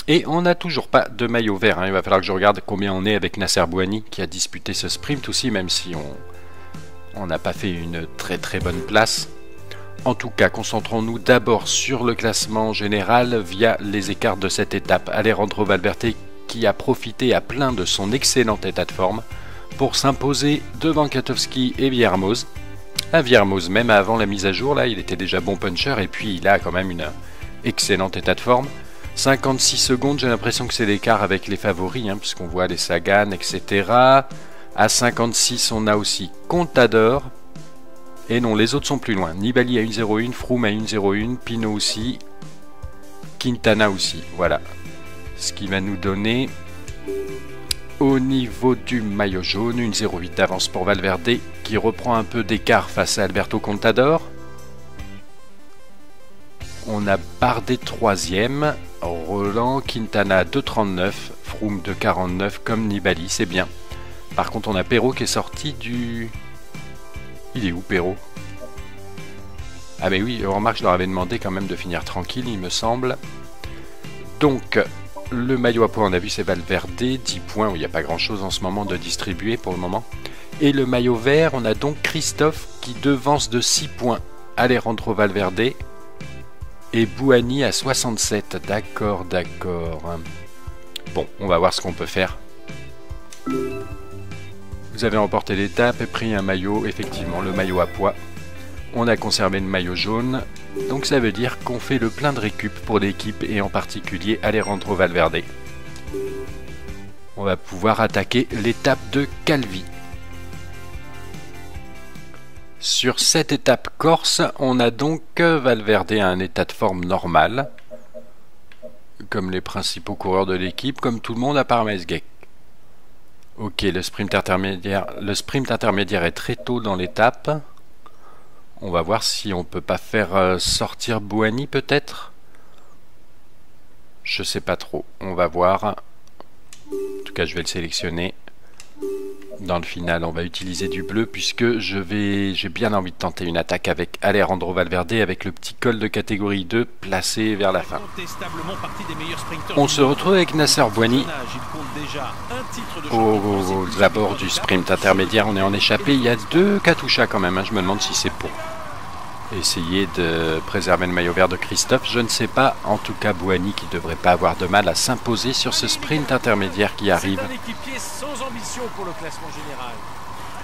Et on n'a toujours pas de maillot vert. Hein. Il va falloir que je regarde combien on est avec Nasser Bouhanni qui a disputé ce sprint aussi, même si on n'a pas fait une très très bonne place. En tout cas, concentrons-nous d'abord sur le classement général via les écarts de cette étape. Alejandro Valverde qui a profité à plein de son excellent état de forme pour s'imposer devant Kwiatkowski et Viermoz. À Viermoz, même avant la mise à jour, là, il était déjà bon puncher et puis il a quand même une excellente état de forme. 56 secondes, j'ai l'impression que c'est l'écart avec les favoris, hein, puisqu'on voit les Sagan, etc. À 56, on a aussi Contador. Et non, les autres sont plus loin. Nibali à 1.01, Froome à 1.01, Pinot aussi, Quintana aussi. Voilà. Ce qui va nous donner, au niveau du maillot jaune, 1.08 d'avance pour Valverde, qui reprend un peu d'écart face à Alberto Contador. On a Bardet 3e, Roland, Quintana 2.39, Froome 2.49, comme Nibali, c'est bien. Par contre, on a Perrault qui est sorti du... Il est où, Perrault? Ah mais oui, remarque, je leur avais demandé quand même de finir tranquille, il me semble. Donc, le maillot à points, on a vu, c'est Valverde, 10 points, où il n'y a pas grand-chose en ce moment de distribuer pour le moment. Et le maillot vert, on a donc Christophe qui devance de 6 points Alejandro Valverde et Bouhanni à 67. D'accord, d'accord. Bon, on va voir ce qu'on peut faire. Vous avez remporté l'étape et pris un maillot, effectivement, le maillot à pois. On a conservé le maillot jaune, donc ça veut dire qu'on fait le plein de récup pour l'équipe et en particulier Alejandro Valverde. On va pouvoir attaquer l'étape de Calvi. Sur cette étape corse, on a donc Valverde à un état de forme normal. comme les principaux coureurs de l'équipe, comme tout le monde à part Mesgek. Ok, le sprint intermédiaire est très tôt dans l'étape. On va voir si on peut pas faire sortir Bouhanni peut-être. Je sais pas trop, on va voir. En tout cas, je vais le sélectionner. Dans le final, on va utiliser du bleu puisque j'ai bien envie de tenter une attaque avec Alejandro Valverde avec le petit col de catégorie 2 placé vers la fin. On se retrouve avec Nasser Bouhanni aux abords du sprint intermédiaire. On est en échappée. Il y a 2 Katusha quand même. Je me demande si c'est pour essayer de préserver le maillot vert de Christophe. Je ne sais pas. En tout cas, Bouhanni qui ne devrait pas avoir de mal à s'imposer sur ce sprint intermédiaire qui arrive.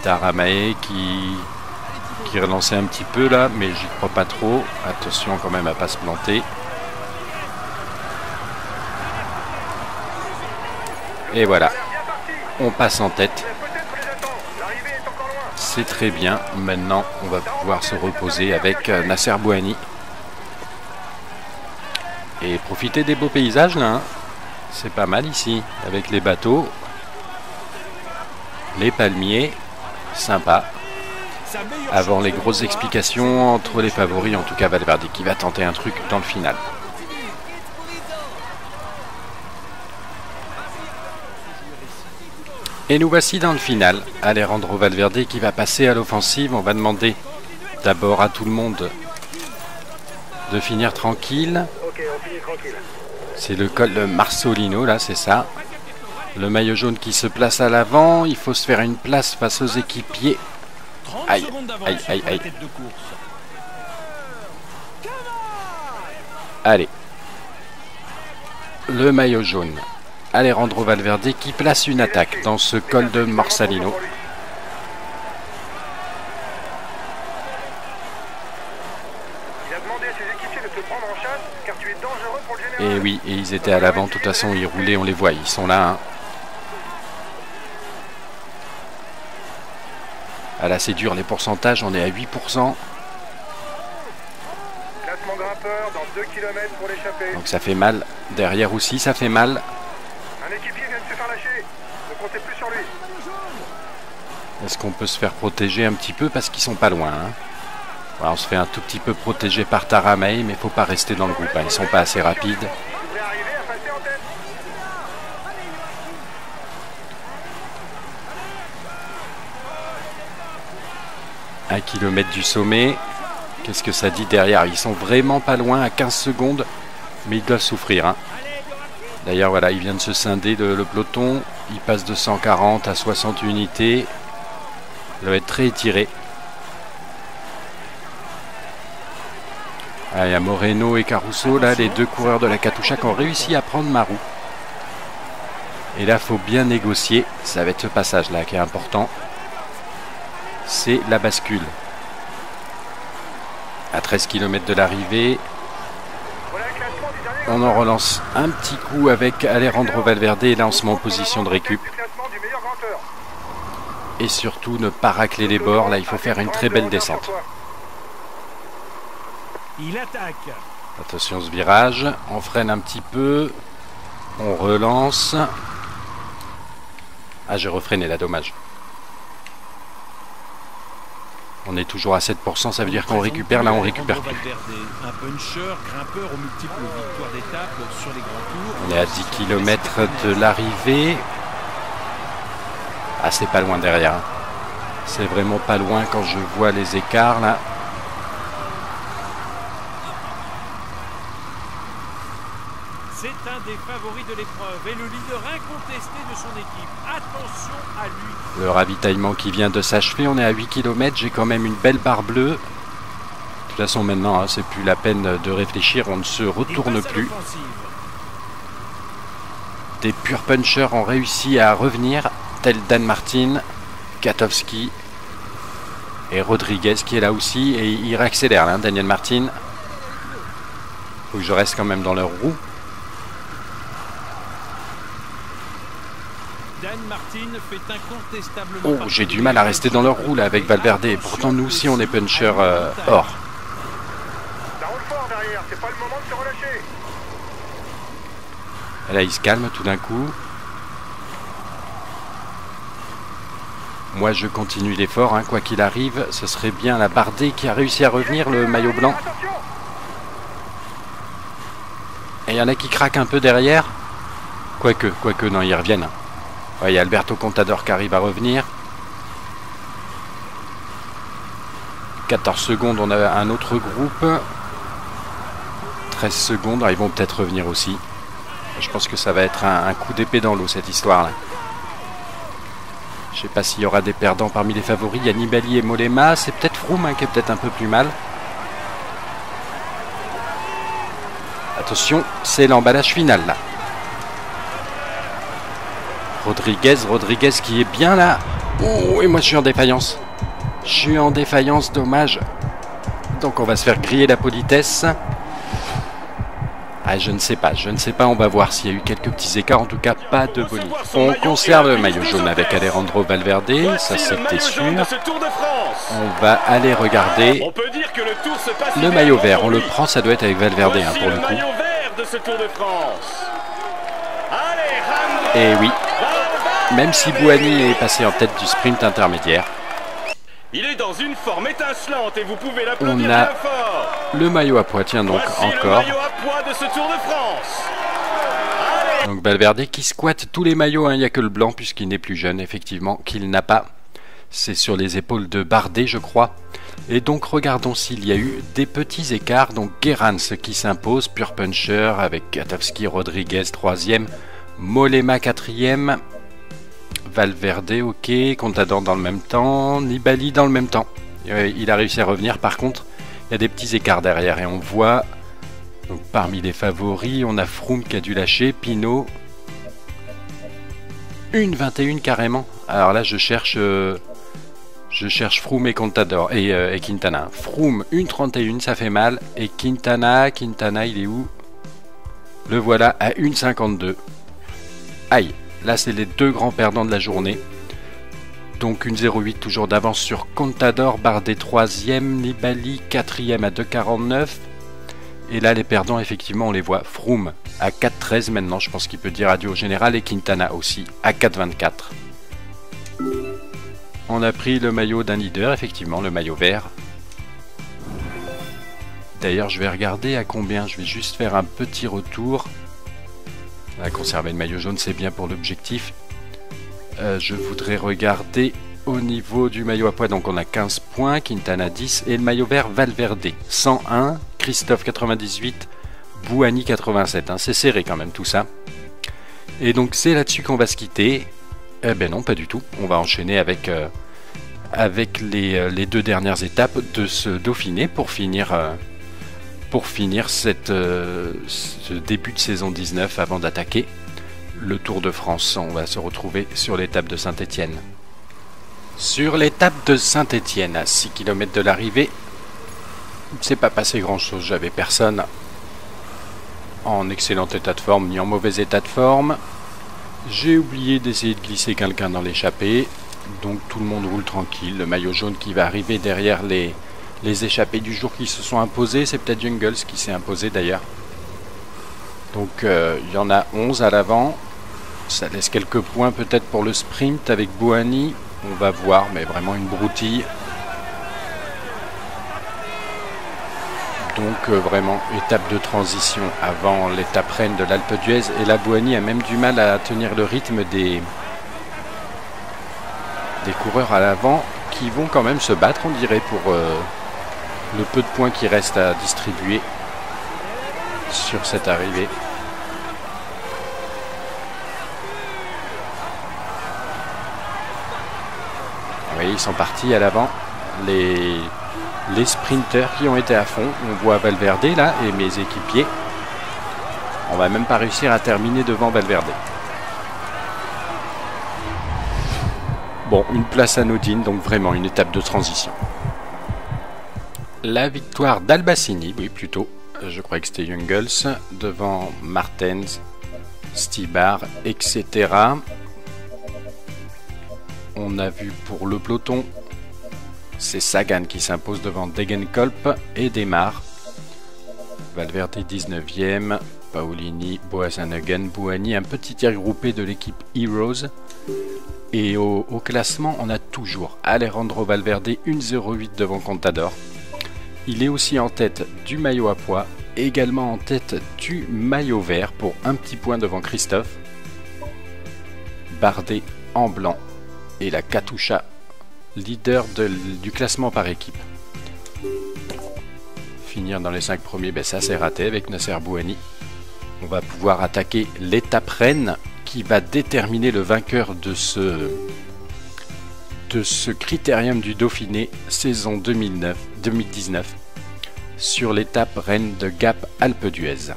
Taramae qui relançait un petit peu là, mais j'y crois pas trop. Attention quand même à pas se planter. Et voilà, on passe en tête. C'est très bien. Maintenant, on va pouvoir se reposer avec Nasser Bouhanni et profiter des beaux paysages là. C'est pas mal ici, avec les bateaux, les palmiers, sympa. Avant les grosses explications entre les favoris, en tout cas Valverde qui va tenter un truc dans le final. Et nous voici dans le final. Alejandro Valverde qui va passer à l'offensive. On va demander d'abord à tout le monde de finir tranquille. C'est le col de Marsolino, là, c'est ça. Le maillot jaune qui se place à l'avant. Il faut se faire une place face aux équipiers. Aïe, aïe, aïe, aïe. Allez. Le maillot jaune. Alejandro Valverde qui place une attaque dans ce col de Marsolino. Et oui, et ils étaient à l'avant, de toute façon ils roulaient, on les voit, ils sont là. Hein. Ah là c'est dur les pourcentages, on est à 8%. Donc ça fait mal, derrière aussi ça fait mal. Un équipier vient de se faire lâcher. Ne comptez plus sur lui. Est-ce qu'on peut se faire protéger un petit peu parce qu'ils sont pas loin hein. Voilà, on se fait un tout petit peu protéger par Taramae, mais il faut pas rester dans le groupe. Hein. Ils sont pas assez rapides. Un kilomètre du sommet. Qu'est-ce que ça dit derrière? Ils sont vraiment pas loin, à 15 secondes, mais ils doivent souffrir. Hein. D'ailleurs, voilà, il vient de se scinder le peloton. Il passe de 140 à 60 unités. Il doit être très étiré. Ah, il y a Moreno et Caruso, là, les 2 coureurs de la Katusha qui ont réussi à prendre ma roue. Et là, il faut bien négocier. Ça va être ce passage-là qui est important. C'est la bascule. À 13 km de l'arrivée. On en relance un petit coup avec Alejandro Valverde et là on se met en position de récup. Et surtout ne pas racler les bords, là il faut faire une très belle descente. Attention ce virage, on freine un petit peu, on relance. Ah j'ai refreiné là, dommage. On est toujours à 7%, ça veut dire qu'on récupère, là on récupère plus. On est à 10 km de l'arrivée. Ah c'est pas loin derrière. C'est vraiment pas loin quand je vois les écarts là. C'est un des favoris de l'épreuve et le leader incontesté de son équipe. Attention à lui. Le ravitaillement qui vient de s'achever, on est à 8 km, j'ai quand même une belle barre bleue. De toute façon maintenant, hein, c'est plus la peine de réfléchir, on ne se retourne plus. Des purs punchers ont réussi à revenir, tel Dan Martin, Katowski et Rodriguez qui est là aussi. Et il réaccélère, hein, Daniel Martin. Faut que je reste quand même dans leur roue. Oh, j'ai du mal à rester dans leur roue là avec Valverde. Pourtant nous aussi on est puncher or. Et là, il se calme tout d'un coup. Moi, je continue l'effort, hein, quoi qu'il arrive. Ce serait bien la Bardet qui a réussi à revenir, le maillot blanc. Et il y en a qui craquent un peu derrière. Quoique, non, ils reviennent. Ouais, il y a Alberto Contador qui arrive à revenir. 14 secondes, on a un autre groupe. 13 secondes, ils vont peut-être revenir aussi. Je pense que ça va être un coup d'épée dans l'eau, cette histoire-là. Je ne sais pas s'il y aura des perdants parmi les favoris. Il y a Nibali et Mollema. C'est peut-être Froome hein, qui est peut-être un peu plus mal. Attention, c'est l'emballage final là. Rodriguez qui est bien là. Oh, et moi je suis en défaillance. Je suis en défaillance, dommage. Donc on va se faire griller la politesse. Ah, je ne sais pas, on va voir s'il y a eu quelques petits écarts, en tout cas pas de bonus. On conserve le maillot jaune avec Alejandro Valverde, ça c'était sûr. On va aller regarder le maillot vert, on le prend, ça doit être avec Valverde hein, pour le coup. Et oui, même si Bouhanni est passé en tête du sprint intermédiaire. Il est dans une forme étincelante et vous pouvez l'applaudir bien fort. Le maillot à pois, tiens donc encore. Le maillot à pois de ce Tour de France. Donc Valverde qui squatte tous les maillots, hein. Il n'y a que le blanc puisqu'il n'est plus jeune, effectivement, qu'il n'a pas. C'est sur les épaules de Bardet, je crois. Et donc regardons s'il y a eu des petits écarts. Donc Gerrans qui s'impose, Pure Puncher avec Katowski, Rodriguez 3e, Mollema 4e. Valverde, ok, Contador dans le même temps, Nibali dans le même temps. Il a réussi à revenir, par contre, il y a des petits écarts derrière et on voit, donc parmi les favoris, on a Froome qui a dû lâcher, Pinot, 1,21 carrément. Alors là, je cherche Froome et Contador et Quintana. Froome, 1,31, ça fait mal, et Quintana, il est où? Le voilà à 1,52. Aïe. Là, c'est les deux grands perdants de la journée. Donc, une 0,8 toujours d'avance sur Contador, Bardet 3e, Nibali 4e à 2,49. Et là, les perdants, effectivement, on les voit. Froome à 4,13 maintenant, je pense qu'il peut dire adieu au général. Et Quintana aussi à 4,24. On a pris le maillot d'un leader, effectivement, le maillot vert. D'ailleurs, je vais regarder à combien. Je vais juste faire un petit retour. À conserver le maillot jaune, c'est bien pour l'objectif. Je voudrais regarder au niveau du maillot à pois. Donc on a 15 points, Quintana 10 et le maillot vert Valverde 101, Christophe 98, Bouhanni 87. Hein. C'est serré quand même tout ça. Et donc c'est là-dessus qu'on va se quitter. Eh ben non, pas du tout. On va enchaîner avec les deux dernières étapes de ce Dauphiné pour finir ce début de saison 19 avant d'attaquer le Tour de France. On va se retrouver sur l'étape de Saint-Étienne. Sur l'étape de Saint-Étienne, à 6 km de l'arrivée, il ne s'est pas passé grand-chose. J'avais personne en excellent état de forme ni en mauvais état de forme. J'ai oublié d'essayer de glisser quelqu'un dans l'échappée. Donc tout le monde roule tranquille. Le maillot jaune qui va arriver derrière les échappés du jour qui se sont imposés. C'est peut-être Jungles qui s'est imposé d'ailleurs. Donc il y en a 11 à l'avant. Ça laisse quelques points peut-être pour le sprint avec Bouhanni. On va voir, mais vraiment une broutille. Donc vraiment étape de transition avant l'étape reine de l'Alpe d'Huez. Et là Bouhanni a même du mal à tenir le rythme des coureurs à l'avant qui vont quand même se battre, on dirait, pour le peu de points qui restent à distribuer sur cette arrivée. Oui, ils sont partis à l'avant. Les sprinters qui ont été à fond. On voit Valverde là et mes équipiers. On va même pas réussir à terminer devant Valverde. Bon, une place anodine, donc vraiment une étape de transition. La victoire d'Albacini, oui plutôt, je crois que c'était Jungels, devant Martens, Stibar, etc. On a vu pour le peloton, c'est Sagan qui s'impose devant Degenkolb et Demar. Valverde 19e, Paolini, Boasson-Hagen, Bouhanni, un petit tir groupé de l'équipe Heroes. Et au classement, on a toujours Alejandro Valverde 1,08 devant Contador. Il est aussi en tête du maillot à pois, également en tête du maillot vert pour un petit point devant Christophe. Bardet en blanc et la Katusha, leader du classement par équipe. Finir dans les 5 premiers, ben ça c'est raté avec Nasser Bouhanni. On va pouvoir attaquer l'étape reine qui va déterminer le vainqueur de ce critérium du Dauphiné saison 2019 sur l'étape reine de Gap Alpe d'Huez.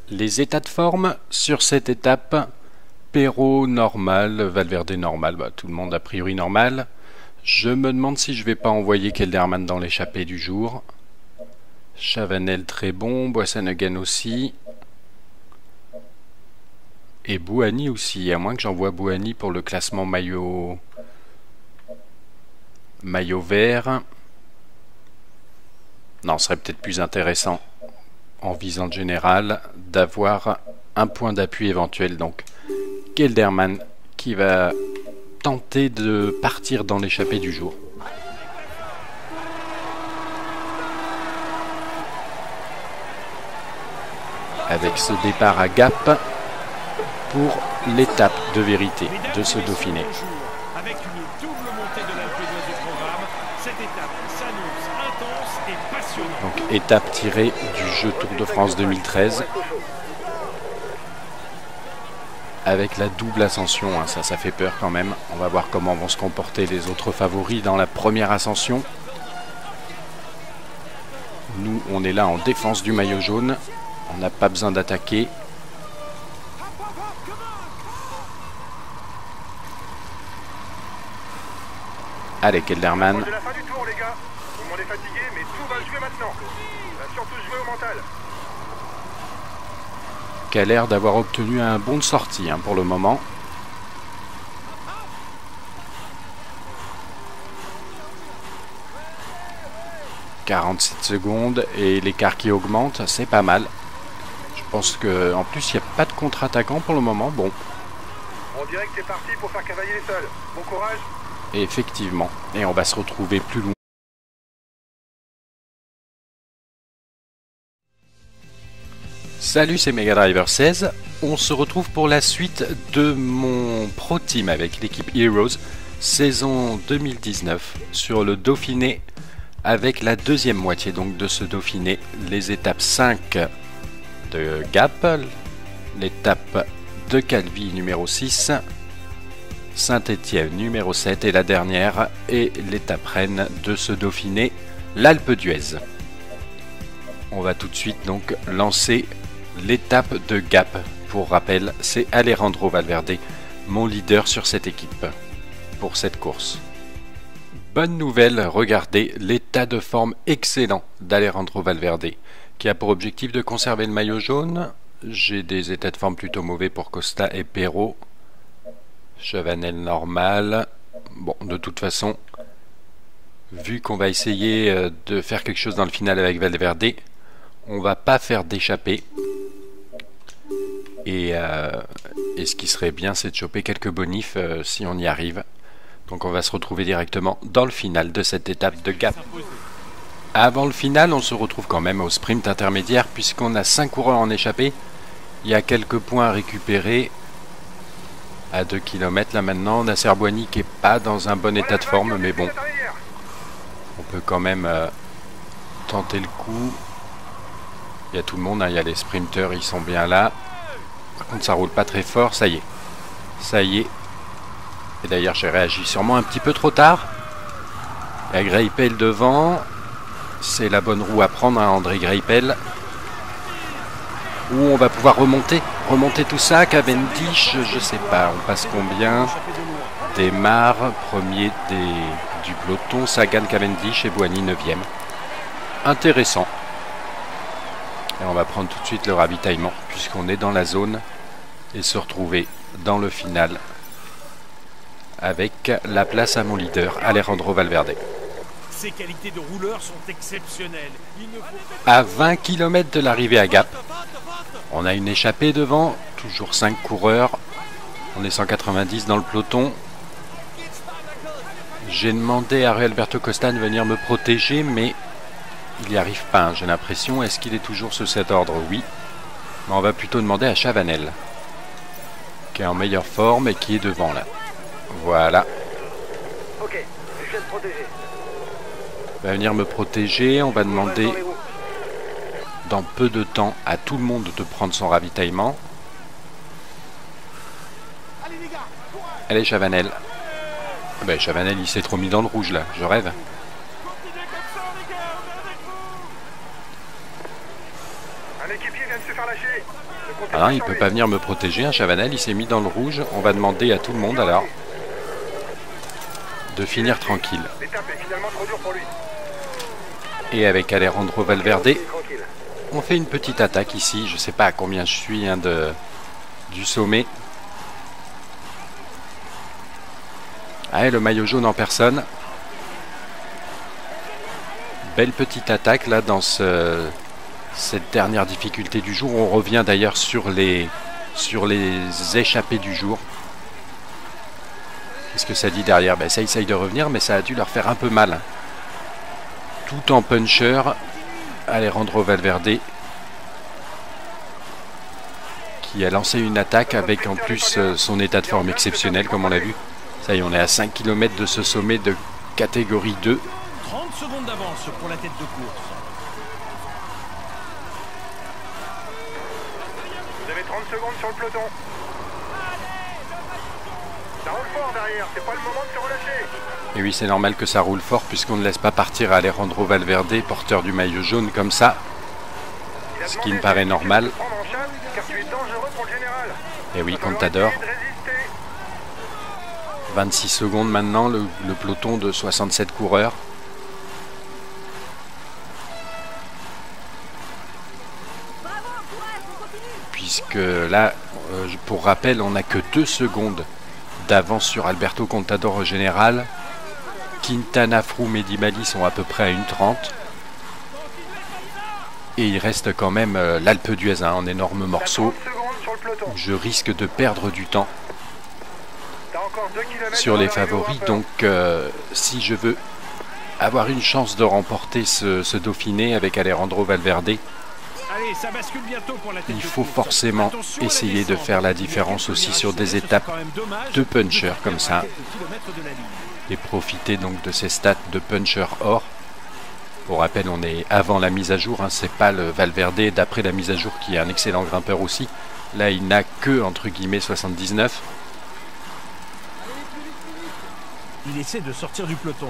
Les états de forme sur cette étape: Perrault normal, Valverde normal, tout le monde a priori normal. Je me demande si je vais pas envoyer Kelderman dans l'échappée du jour. Chavanel très bon, Boasson-Hagen aussi. Et Bouhanni aussi, à moins que j'envoie Bouhanni pour le classement maillot vert. Non, ce serait peut-être plus intéressant, en visant général, d'avoir un point d'appui éventuel. Donc, Kelderman qui va tenter de partir dans l'échappée du jour. Avec ce départ à Gap pour l'étape de vérité de ce Dauphiné. Avec une double montée de l'Alpe d'Huez au programme, cette étape s'annonce intense et passionnante. Donc étape tirée du jeu Tour de France 2013. Avec la double ascension, hein, ça fait peur quand même. On va voir comment vont se comporter les autres favoris dans la première ascension. Nous, on est là en défense du maillot jaune. On n'a pas besoin d'attaquer. Allez, Kelderman. C'est la fin du tour, les gars. Tout le monde est fatigué, mais tout va jouer maintenant. Ça va surtout jouer au mental. Qui a l'air d'avoir obtenu un bon de sortie pour le moment. « 47 secondes et l'écart qui augmente, c'est pas mal. Je pense qu'en plus, il n'y a pas de contre-attaquant pour le moment. Bon. On dirait que t'es parti pour faire cavalier les sols. Bon courage. Et effectivement. Et on va se retrouver plus loin. Salut, c'est Mega Driver 16. On se retrouve pour la suite de mon Pro Team avec l'équipe Heroes, saison 2019, sur le Dauphiné, avec la deuxième moitié donc de ce Dauphiné, les étapes 5 de Gap, l'étape de Calvi numéro 6, Saint-Étienne numéro 7 et la dernière est l'étape reine de ce Dauphiné, l'Alpe d'Huez. On va tout de suite donc lancer l'étape de Gap. Pour rappel, c'est Alejandro Valverde, mon leader sur cette équipe, pour cette course. Bonne nouvelle, regardez l'état de forme excellent d'Alejandro Valverde, qui a pour objectif de conserver le maillot jaune. J'ai des états de forme plutôt mauvais pour Costa et Perrault. Chavanel normal. Bon, de toute façon, vu qu'on va essayer de faire quelque chose dans le final avec Valverde, on va pas faire d'échappée. Et ce qui serait bien, c'est de choper quelques bonifs si on y arrive. Donc on va se retrouver directement dans le final de cette étape de Gap. Avant le final, on se retrouve quand même au sprint intermédiaire puisqu'on a 5 coureurs en échappée. Il y a quelques points à récupérer à 2 km là maintenant. Nasser Bouhanni qui n'est pas dans un bon état de forme, mais bon, on peut quand même tenter le coup. Il y a tout le monde, hein. Il y a les sprinteurs, ils sont bien là. Par contre, ça roule pas très fort, ça y est. Ça y est. Et d'ailleurs, j'ai réagi sûrement un petit peu trop tard. Il y a Greipel devant. C'est la bonne roue à prendre, hein, André Greipel. Où on va pouvoir remonter tout ça. Cavendish, je sais pas, on passe combien? Démarre, premier du peloton. Sagan, Cavendish et Bouhanni 9e. Intéressant. Et on va prendre tout de suite le ravitaillement puisqu'on est dans la zone et se retrouver dans le final avec la place à mon leader, Alejandro Valverde. Ses qualités de rouleur sont exceptionnelles. Il ne faut... À 20 km de l'arrivée à Gap, on a une échappée devant, toujours 5 coureurs. On est 190 dans le peloton. J'ai demandé à Alberto Costa de venir me protéger, mais il n'y arrive pas, hein, j'ai l'impression. Est-ce qu'il est toujours sous cet ordre? Oui. Mais on va plutôt demander à Chavanel, qui est en meilleure forme et qui est devant là. Voilà. Ok, je viens de protéger. Il va venir me protéger. On va demander dans peu de temps à tout le monde de prendre son ravitaillement. Allez Chavanel. Ben, Chavanel il s'est trop mis dans le rouge là, je rêve. Un équipier vient de se faire lâcher. Ah non, il peut pas venir me protéger, hein, Chavanel il s'est mis dans le rouge. On va demander à tout le monde alors de finir tranquille. L'étape est finalement trop dure pour lui. Et avec Alejandro Valverde, Tranquille. on fait une petite attaque ici. Je sais pas à combien je suis hein, du sommet. Ah, le maillot jaune en personne. Belle petite attaque là dans cette dernière difficulté du jour. On revient d'ailleurs sur les échappées du jour. Qu'est-ce que ça dit derrière? Ben, ça essaye de revenir, mais ça a dû leur faire un peu mal. Tout en puncher, Alejandro Valverde qui a lancé une attaque avec en plus son état de forme exceptionnel comme on l'a vu. Ça y est, on est à 5 km de ce sommet de catégorie 2. 30 secondes d'avance pour la tête de course. Vous avez 30 secondes sur le peloton. Ça roule fort derrière, c'est pas le moment de se relâcher. Et oui, c'est normal que ça roule fort puisqu'on ne laisse pas partir Alejandro Valverde, porteur du maillot jaune comme ça. Il a Ce demandé qui me paraît de normal. prendre en chasse, car tu es dangereux pour le général. Et oui, Va falloir Contador. essayer de résister. 26 secondes maintenant, le peloton de 67 coureurs. Puisque là, pour rappel, on n'a que 2 secondes d'avance sur Alberto Contador au général. Quintana, Froome et Nibali sont à peu près à 1:30. Et il reste quand même l'Alpe d'Huez en énorme morceau. 30 secondes sur le peloton. Je risque de perdre du temps T'as encore 2 kilomètres sur les avant d'arriver au favoris. rappeur. Donc si je veux avoir une chance de remporter ce Dauphiné avec Alejandro Valverde, Allez, ça bascule bientôt pour la tête il de faut course. forcément Attention à la essayer de descente. faire la Il y a différence quelques aussi virages sur des ce sera étapes quand même dommage de puncher faire comme ça. quelques kilomètres de la ligne. Et profiter donc de ces stats de puncher or. Pour rappel, on est avant la mise à jour, hein, c'est pas le Valverde d'après la mise à jour qui est un excellent grimpeur aussi. Là, il n'a que entre guillemets 79. Il essaie de sortir du peloton.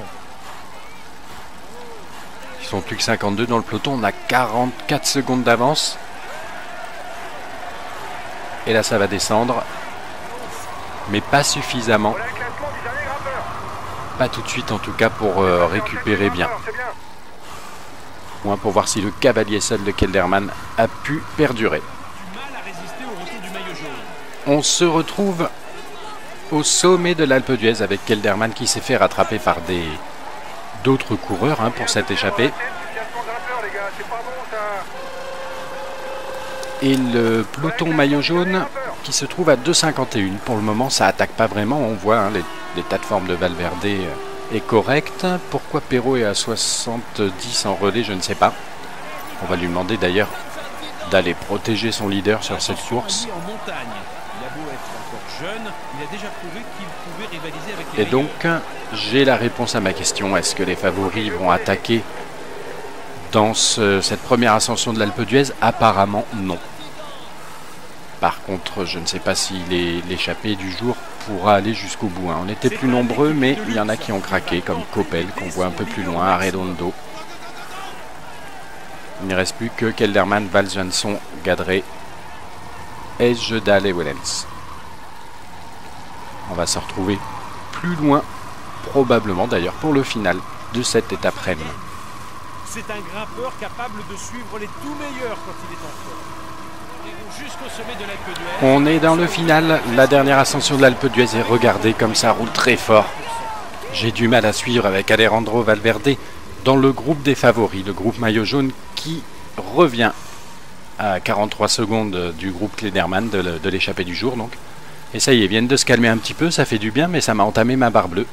Ils sont plus que 52 dans le peloton, on a 44 secondes d'avance. Et là, ça va descendre, mais pas suffisamment. Voilà le classement du dernier grimpeur. Pas tout de suite en tout cas pour récupérer bien. C'est bien. Moins pour voir si le cavalier seul de Kelderman a pu perdurer. Du mal à résister au retour du maillot jaune. On se retrouve au sommet de l'Alpe d'Huez avec Kelderman qui s'est fait rattraper par d'autres coureurs hein, pour cette échappée. Classement grimpeur, les gars, c'est pas bon ça. Et le peloton maillot jaune qui se trouve à 2,51. Pour le moment, ça attaque pas vraiment. On voit hein, l'état de forme de Valverde est correct. Pourquoi Perrault est à 70 en relais, je ne sais pas. On va lui demander d'ailleurs d'aller protéger son leader sur cette Attention à course. lui en montagne. Il a beau être encore jeune, il a déjà prouvé qu'il pouvait rivaliser avec les Et donc, j'ai la réponse à ma question. Est-ce que les favoris vont attaquer dans cette première ascension de l'Alpe d'Huez? Apparemment, non. Par contre, je ne sais pas si l'échappée du jour pourra aller jusqu'au bout. Hein. On était plus nombreux, mais il y en a qui ont craqué, comme Coppel, qu'on voit un peu plus loin, Arredondo. Il ne reste plus que Kelderman, Valls, Jansson, Gadret, Jedal et Wellens. On va se retrouver plus loin, probablement d'ailleurs, pour le final de cette étape REM. C'est un grimpeur capable de suivre les tout meilleurs quand il est en forme. Jusqu'au sommet de l'Alpe d'Huez. On est dans le final, la dernière ascension de l'Alpe d'Huez et regardez comme ça roule très fort. J'ai du mal à suivre avec Alejandro Valverde dans le groupe des favoris, le groupe maillot jaune qui revient à 43 secondes du groupe Klederman de l'échappée du jour donc. Et ça y est, ils viennent de se calmer un petit peu, ça fait du bien, mais ça m'a entamé ma barre bleue.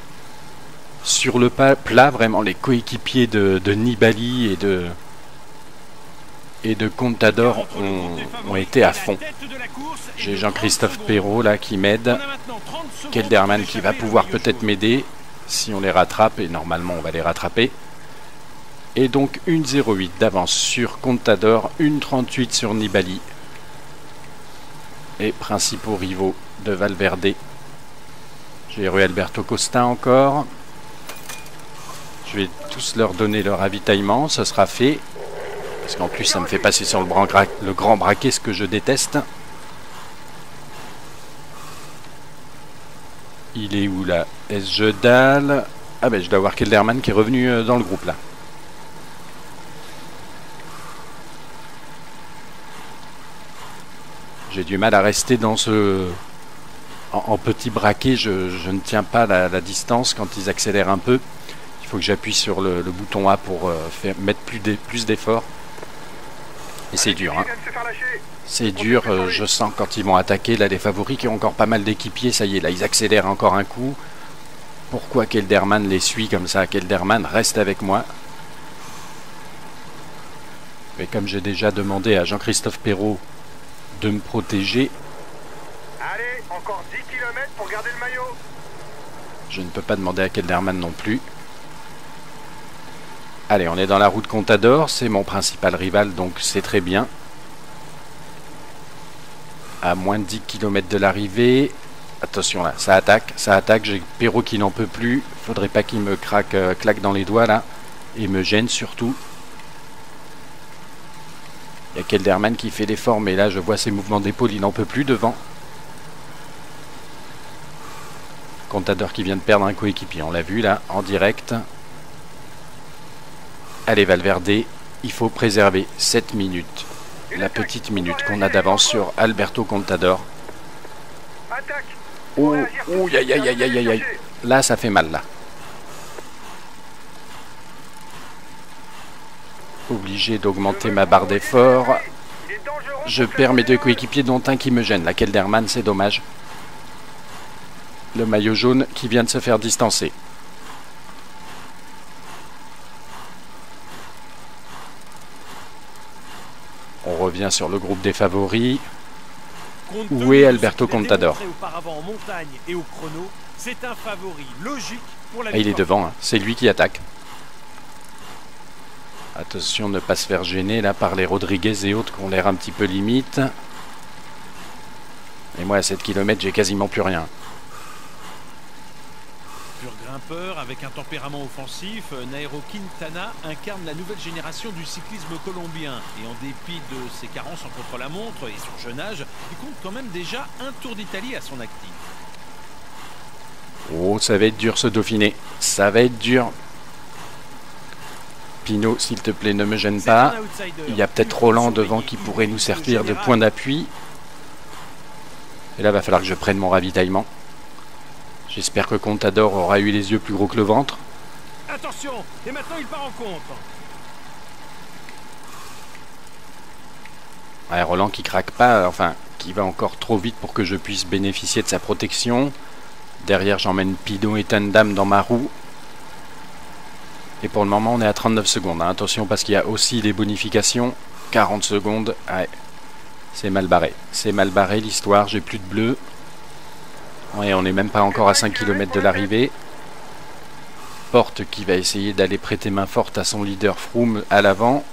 Sur le plat, vraiment, les coéquipiers de Nibali et de Contador ont été à fond. J'ai Jean-Christophe Perrault là qui m'aide. Kelderman qui va pouvoir peut-être m'aider si on les rattrape, et normalement on va les rattraper. Et donc 1,08 d'avance sur Contador, 1,38 sur Nibali. Et principaux rivaux de Valverde. J'ai Rui Alberto Costa encore. Je vais tous leur donner leur ravitaillement, ce sera fait. Parce qu'en plus ça me fait passer sur le grand braquet, ce que je déteste. Il est où là? S. Dahl. Ah ben je dois voir Kelderman qui est revenu dans le groupe là. J'ai du mal à rester dans ce... En petit braquet, je ne tiens pas la distance quand ils accélèrent un peu. Il faut que j'appuie sur le bouton A pour mettre plus d'efforts. Et c'est dur, hein. C'est dur, je sens quand ils vont attaquer. Là, les favoris qui ont encore pas mal d'équipiers, ça y est, là, ils accélèrent encore un coup. Pourquoi Kelderman les suit comme ça? Kelderman reste avec moi. Et comme j'ai déjà demandé à Jean-Christophe Perrault de me protéger... Allez, encore 10 km pour garder le maillot. Je ne peux pas demander à Kelderman non plus. Allez, on est dans la route Contador, c'est mon principal rival, donc c'est très bien. À moins de 10 km de l'arrivée. Attention là, ça attaque, j'ai Perrault qui n'en peut plus. Faudrait pas qu'il me claque dans les doigts là. Et me gêne surtout. Il y a Kelderman qui fait l'effort, mais là je vois ses mouvements d'épaule, il n'en peut plus devant. Contador qui vient de perdre un coéquipier, on l'a vu là, en direct. Allez Valverde, il faut préserver cette minute. La petite minute qu'on a d'avance sur Alberto Contador. Oh, aïe, aïe, aïe, aïe, aïe. Là, ça fait mal, là. Obligé d'augmenter ma barre d'effort. Je perds mes deux coéquipiers, dont un qui me gêne. La Kelderman, c'est dommage. Le maillot jaune qui vient de se faire distancer. On revient sur le groupe des favoris. Où est Alberto Contador? Ah, il est devant, hein. C'est lui qui attaque. Attention de ne pas se faire gêner là par les Rodriguez et autres qui ont l'air un petit peu limite. Et moi à 7 km j'ai quasiment plus rien. Pur grimpeur avec un tempérament offensif, Nairo Quintana incarne la nouvelle génération du cyclisme colombien. Et en dépit de ses carences en contre-la-montre et son jeune âge, il compte quand même déjà un Tour d'Italie à son actif. Oh, ça va être dur ce Dauphiné. Ça va être dur. Pinot, s'il te plaît, ne me gêne pas. Il y a peut-être Roland devant qui pourrait nous servir de point d'appui. Et là, il va falloir que je prenne mon ravitaillement. J'espère que Contador aura eu les yeux plus gros que le ventre. Attention, et maintenant il part en contre. Ouais, Roland qui craque pas, enfin, qui va encore trop vite pour que je puisse bénéficier de sa protection. Derrière, j'emmène Pinot et Tandam dans ma roue. Et pour le moment, on est à 39 secondes. Hein. Attention, parce qu'il y a aussi les bonifications. 40 secondes. Ouais. C'est mal barré. C'est mal barré l'histoire. J'ai plus de bleu. Ouais, on n'est même pas encore à 5 km de l'arrivée. Porte qui va essayer d'aller prêter main forte à son leader Froome à l'avant.